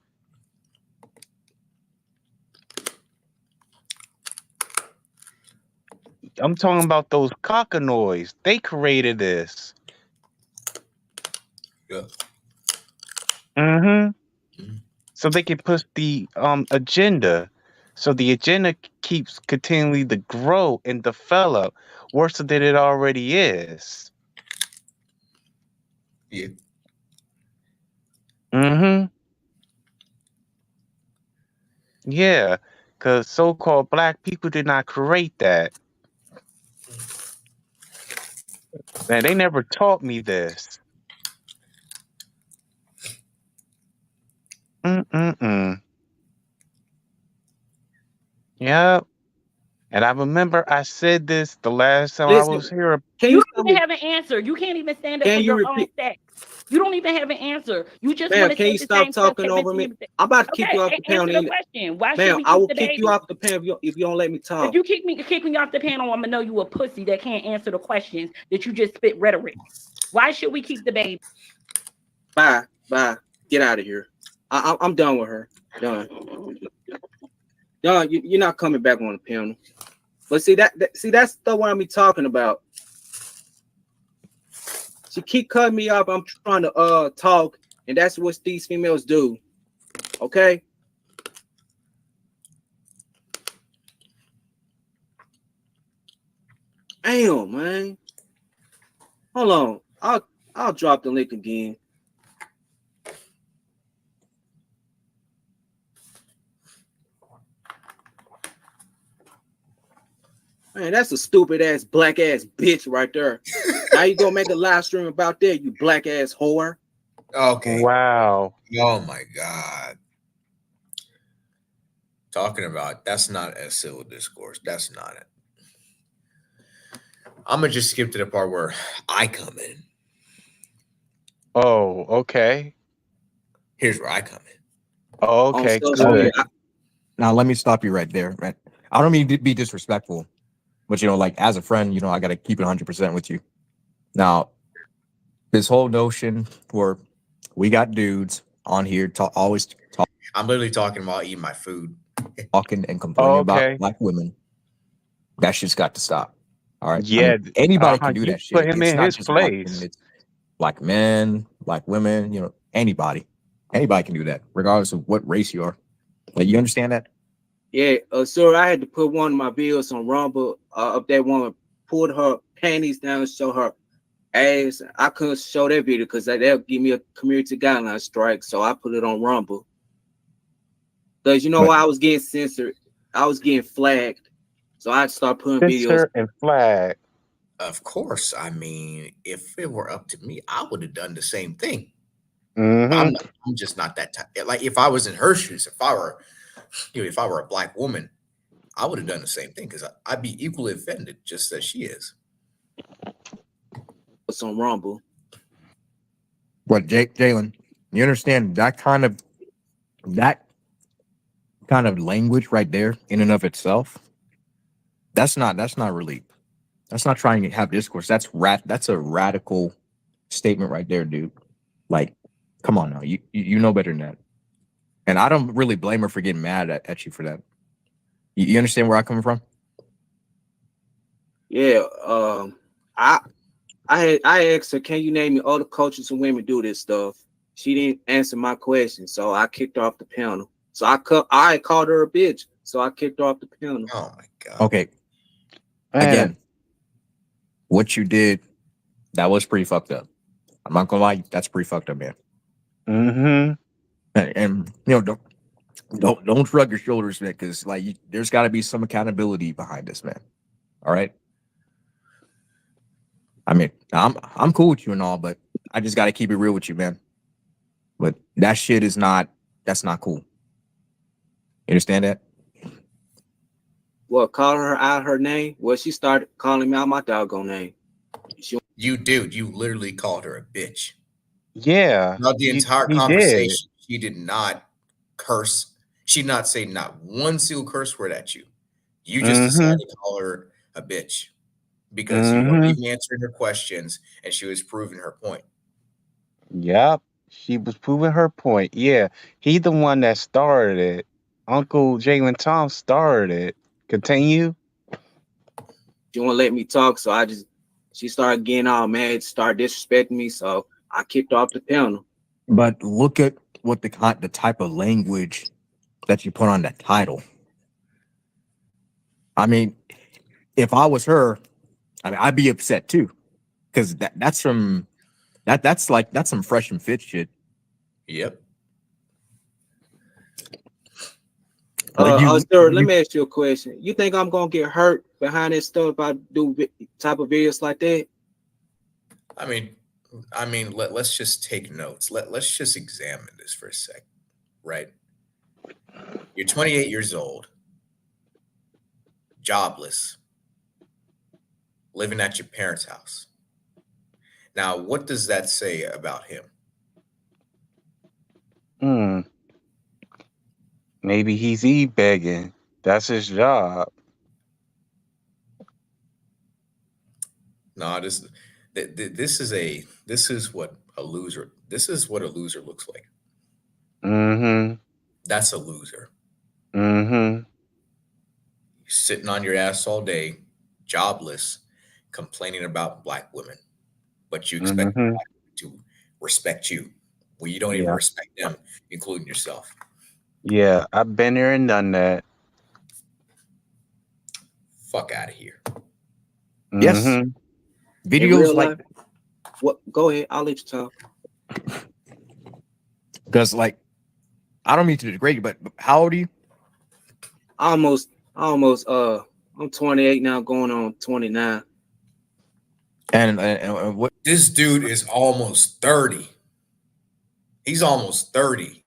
I'm talking about those cockanoids. They created this. Yeah. Mm-hmm. So they can push the agenda. So the agenda keeps continually to grow and develop worse than it already is. Yeah. Mm-hmm. Yeah, because so-called black people did not create that. Man, they never taught me this. Mm-mm-mm. Yep. And I remember I said this the last time I Listen, was here. can You you don't even have an answer. You can't even stand up Can for you your own repeat? sex. You don't even have an answer. You just Ma'am, want to can say you the stop same stuff. talking over me? I'm about to kick you off the Answer panel. the question. Why should Ma'am, we I keep will the kick baby? you off the panel if you don't let me talk. If you kick me off the panel, I'm gonna know you a pussy that can't answer the questions that you just spit rhetoric. Why should we keep the baby? Bye. Get out of here. I'm done with her. Done. You're not coming back on the panel. But see that's the one I'm talking about. She keep cutting me off. I'm trying to talk, and that's what these females do. Okay. Damn, man. Hold on. I'll drop the link again. Man, that's a stupid ass black ass bitch right there. Now you gonna make a live stream about that, you black ass whore. Okay. Wow. Oh my God. Talking about that's not a civil discourse. That's not it. I'm gonna just skip to the part where I come in. Oh, okay. Here's where I come in. Oh, okay, social good. media. Now, let me stop you right there. Right? I don't mean to be disrespectful, but like as a friend, I got to keep it 100% with you. Now, this whole notion where we got dudes on here always I'm literally talking about eating my food. talking and complaining Okay. about black women, that shit's got to stop. All right. Yeah, anybody can do you that shit. put him It's in not his just black place. women. It's black men, black women. Anybody can do that, regardless of what race you are. Like, you understand that? Yeah, sir, I had to put one of my videos on Rumble. Up that woman pulled her panties down and show her ass. I couldn't show that video because they'll give me a community guideline strike. So I put it on Rumble. Because why I was getting censored, I was getting flagged. So I start putting videos. Censor and flag. Of course. I mean, if it were up to me, I would have done the same thing. Mm-hmm. I'm just not that type. Like, if I was in her shoes, if I were a black woman, I would have done the same thing because I'd be equally offended, just as she is. It's on Rumble. But Jalen, you understand that kind of language right there in and of itself? That's not really. That's not trying to have discourse. That's a radical statement right there, dude. Like, come on now, you know better than that. And I don't really blame her for getting mad at you for that. You understand where I'm coming from? Yeah. I asked her, can you name me other cultures and women do this stuff? She didn't answer my question, so I kicked her off the panel. So I called her a bitch. So I kicked her off the panel. Oh my god. Okay, Man, again, what you did, that was pretty fucked up. I'm not gonna lie, that's pretty fucked up, man. mm-hmm. And you know, don't shrug your shoulders, man, because like there's got to be some accountability behind this, man. All right. I mean, I'm cool with you and all, but I just got to keep it real with you, man. But that shit is that's not cool. You understand that? Well, call her out her name. Well, she started calling me out my doggone name. You literally called her a bitch. Yeah. Throughout the entire he did. conversation, she did not curse. She did not say not one single curse word at you. You just decided to call her a bitch because you weren't even answering her questions and she was proving her point. Yep. She was proving her point. Yeah. He the one that started it. Uncle Jalen Tom started it. Continue. She won't let me talk, so she started getting all mad, started disrespecting me, so I kicked her off the panel. But look at what the type of language that you put on that title. I mean, if I was her, I mean, I'd be upset too, because that's some fresh and fit shit. Yep. Sir, let me ask you a question. You think I'm gonna get hurt behind this stuff if I do type of videos like that? I mean, let's just take notes. Let's just examine this for a sec, right? You're 28 years old, jobless, living at your parents' house. Now, what does that say about him? Maybe he's e-begging. That's his job. No, this is what a loser. This is what a loser looks like. Mm-hmm. That's a loser. Mm-hmm. You're sitting on your ass all day, jobless, complaining about black women, but you expect black women to respect you. Well, you don't even respect them, including yourself. Yeah, I've been there and done that. Fuck out of here. Yes. Mhm. Videos like life? What? Go ahead. I'll let you talk. because like I don't mean to degrade you, but how old are you? Almost. I'm 28 now, going on 29. And what? This dude is almost 30. He's almost 30.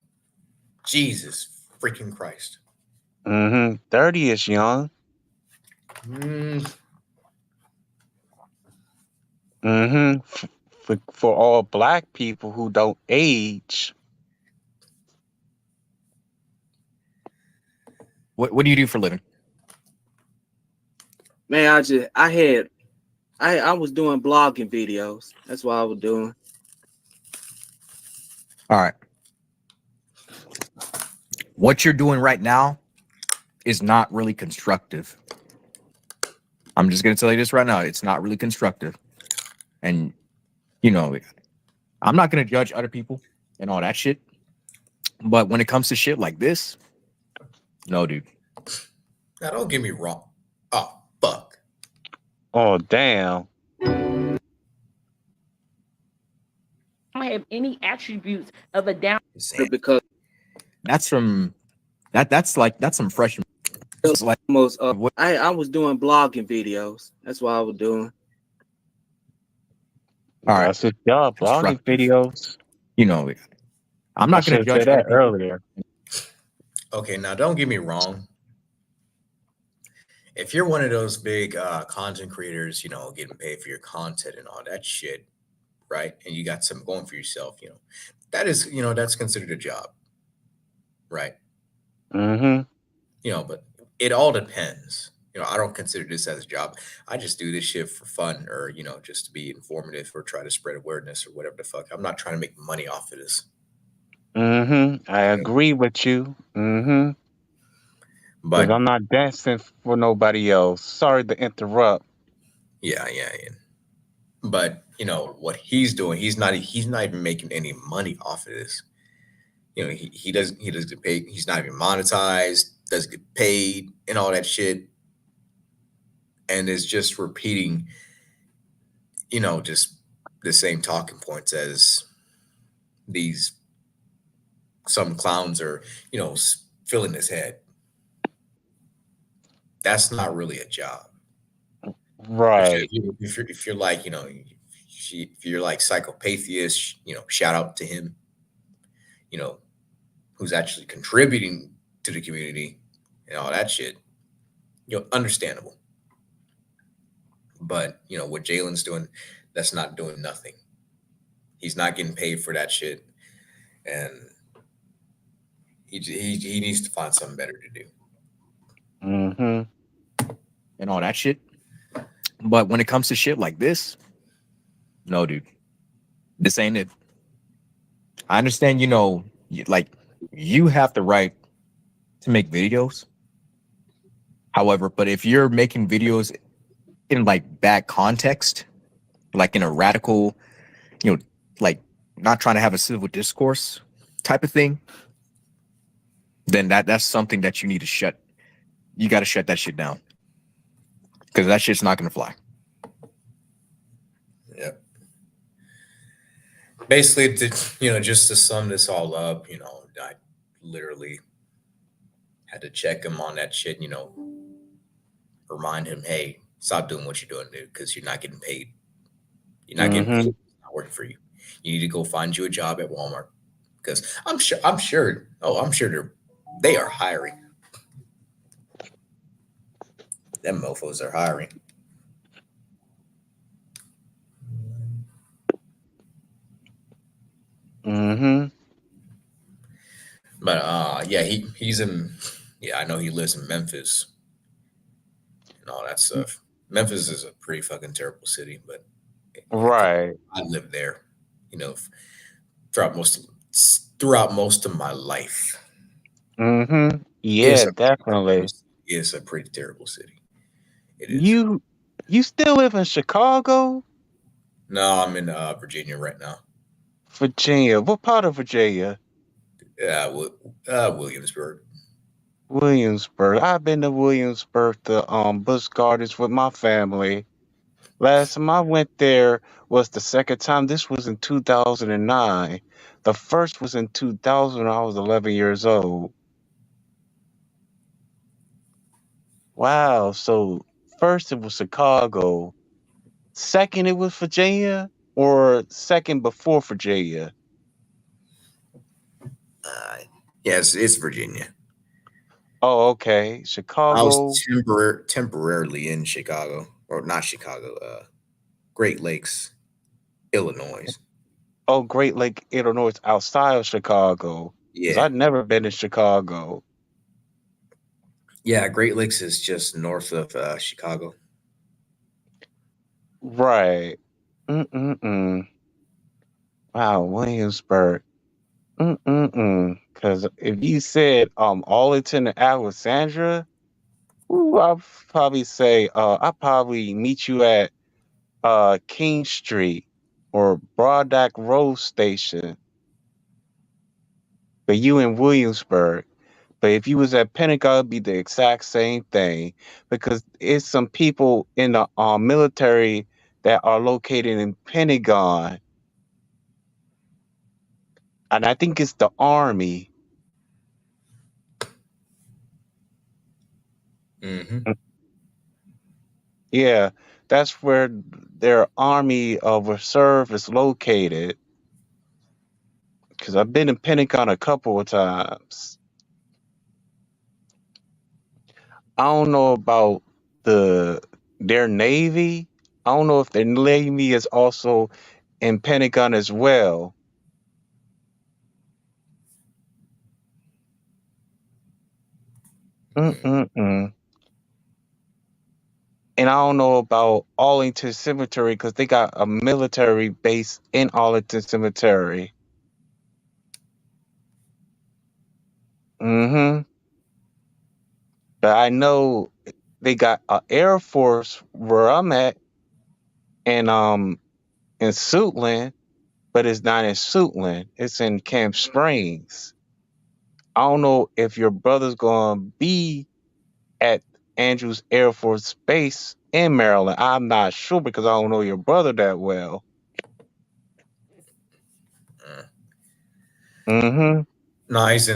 Jesus freaking Christ. 30 is young. For all black people who don't age. What do you do for a living? Man, I was doing blogging videos. That's what I was doing. All right. What you're doing right now is not really constructive. I'm just going to tell you this right now. It's not really constructive. And, you know, I'm not going to judge other people and all that shit. But when it comes to shit like this, no, dude. Now, don't get me wrong. Oh, fuck. Oh, damn. don't have any attributes of a down. Because That's some fresh. It's like almost I was doing blogging videos. That's what I was doing. all right. That's his job, blogging Constructive. videos. You know, I'm not going to judge that other people. earlier. Okay, now don't get me wrong. If you're one of those big content creators, you know, getting paid for your content and all that shit, right? And you got something going for yourself, you know, that is, you know, that's considered a job, right? Mm-hmm. You know, but it all depends. You know, I don't consider this as a job. I just do this shit for fun or, you know, just to be informative or try to spread awareness or whatever the fuck. I'm not trying to make money off of this. I agree with you. But I'm not dancing for nobody else. Sorry to interrupt. Yeah. But you know what he's doing, he's not even making any money off of this. You know, he doesn't get paid. He's not even monetized, doesn't get paid and all that shit. And is just repeating, you know, just the same talking points as these some clowns are, you know, filling his head. That's not really a job. Right. If you're like, you know, if you're like Psychopatheus, you know, shout out to him, you know, who's actually contributing to the community and all that shit, you know, understandable. But, you know, what Jalen's doing, that's not doing nothing. He's not getting paid for that shit. And he needs to find something better to do. Mm-hmm. and all that shit. But when it comes to shit like this, no, dude, this ain't it. I understand, you know, like you have the right to make videos. However, but if you're making videos in like bad context, like in a radical, you know, like not trying to have a civil discourse type of thing, then that's something that you need to shut. You got to shut that shit down because that shit's not gonna fly. Yep. Basically, you know, just to sum this all up, you know, I literally had to check him on that shit, you know, remind him, hey, stop doing what you're doing, dude, because you're not getting paid. You're not getting paid. It's not working for you. You need to go find you a job at Walmart because I'm sure they are hiring. Them mofos are hiring. Mm-hmm. But yeah, he's in. Yeah, I know he lives in Memphis and all that stuff. Memphis is a pretty fucking terrible city, but Right. I lived there, you know, throughout most of my life. Mm-hmm. It's Yeah, a definitely. it's a pretty terrible city. It is. You still live in Chicago? No, I'm in Virginia right now. Virginia. What part of Virginia? Williamsburg. Williamsburg. I've been to Williamsburg to Busch Gardens with my family. Last time I went there was the second time. This was in 2009. The first was in 2000 when I was 11 years old. Wow. So first it was Chicago. Second it was Virginia, or second before Virginia? Yes, it's Virginia. Oh, okay. I Chicago. was temporarily in Chicago, or not Chicago, Great Lakes, Illinois. Oh, Great Lake, Illinois, outside of Chicago. Because Yeah, I've never been to Chicago. yeah. Great Lakes is just north of Chicago. Right. Mm-mm-mm. Wow, Williamsburg. Mm-mm-mm. Because if you said Arlington and Alexandria, ooh, I'll probably say I'll probably meet you at King Street or Broadock Road Station. But you in Williamsburg. But if you was at Pentagon, it'd be the exact same thing because it's some people in the military that are located in Pentagon, and I think it's the Army. Mm-hmm. Yeah, that's where their Army of Reserve is located. Because I've been in Pentagon a couple of times. I don't know about their Navy. I don't know if their Navy is also in Pentagon as well. Mm-mm-mm. And I don't know about Arlington Cemetery because they got a military base in Arlington Cemetery. Mm-hmm. But I know they got an Air Force where I'm at in Suitland, but it's not in Suitland. It's in Camp Springs. I don't know if your brother's gonna be at Andrews Air Force Base in Maryland. I'm not sure because I don't know your brother that well. Uh, Mm-hmm. no, he's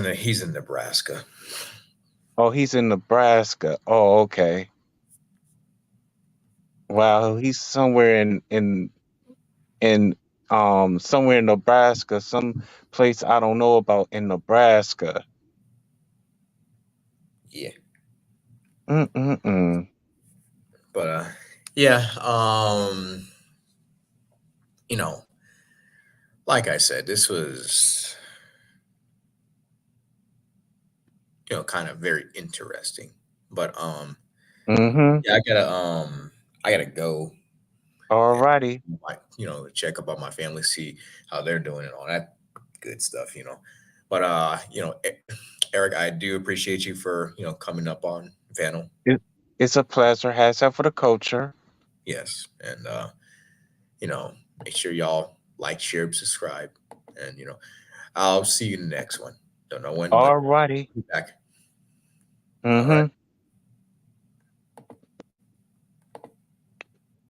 in Nebraska. Oh, he's in Nebraska. Oh, okay. Wow, he's somewhere in somewhere in Nebraska, some place I don't know about in Nebraska. Yeah. Mm-mm-mm. But yeah, you know, like I said, this was, kind of very interesting. But Mm-hmm. yeah, I gotta go All and righty. check up on my family, see how they're doing and all that good stuff. But Eric, I do appreciate you for, coming up on Vanel. It, it's a pleasure. Hats out for the culture. Yes. And you know, make sure y'all like, share, subscribe. And I'll see you in the next one. Don't know when, but All righty. be back. All right. Mm-hmm.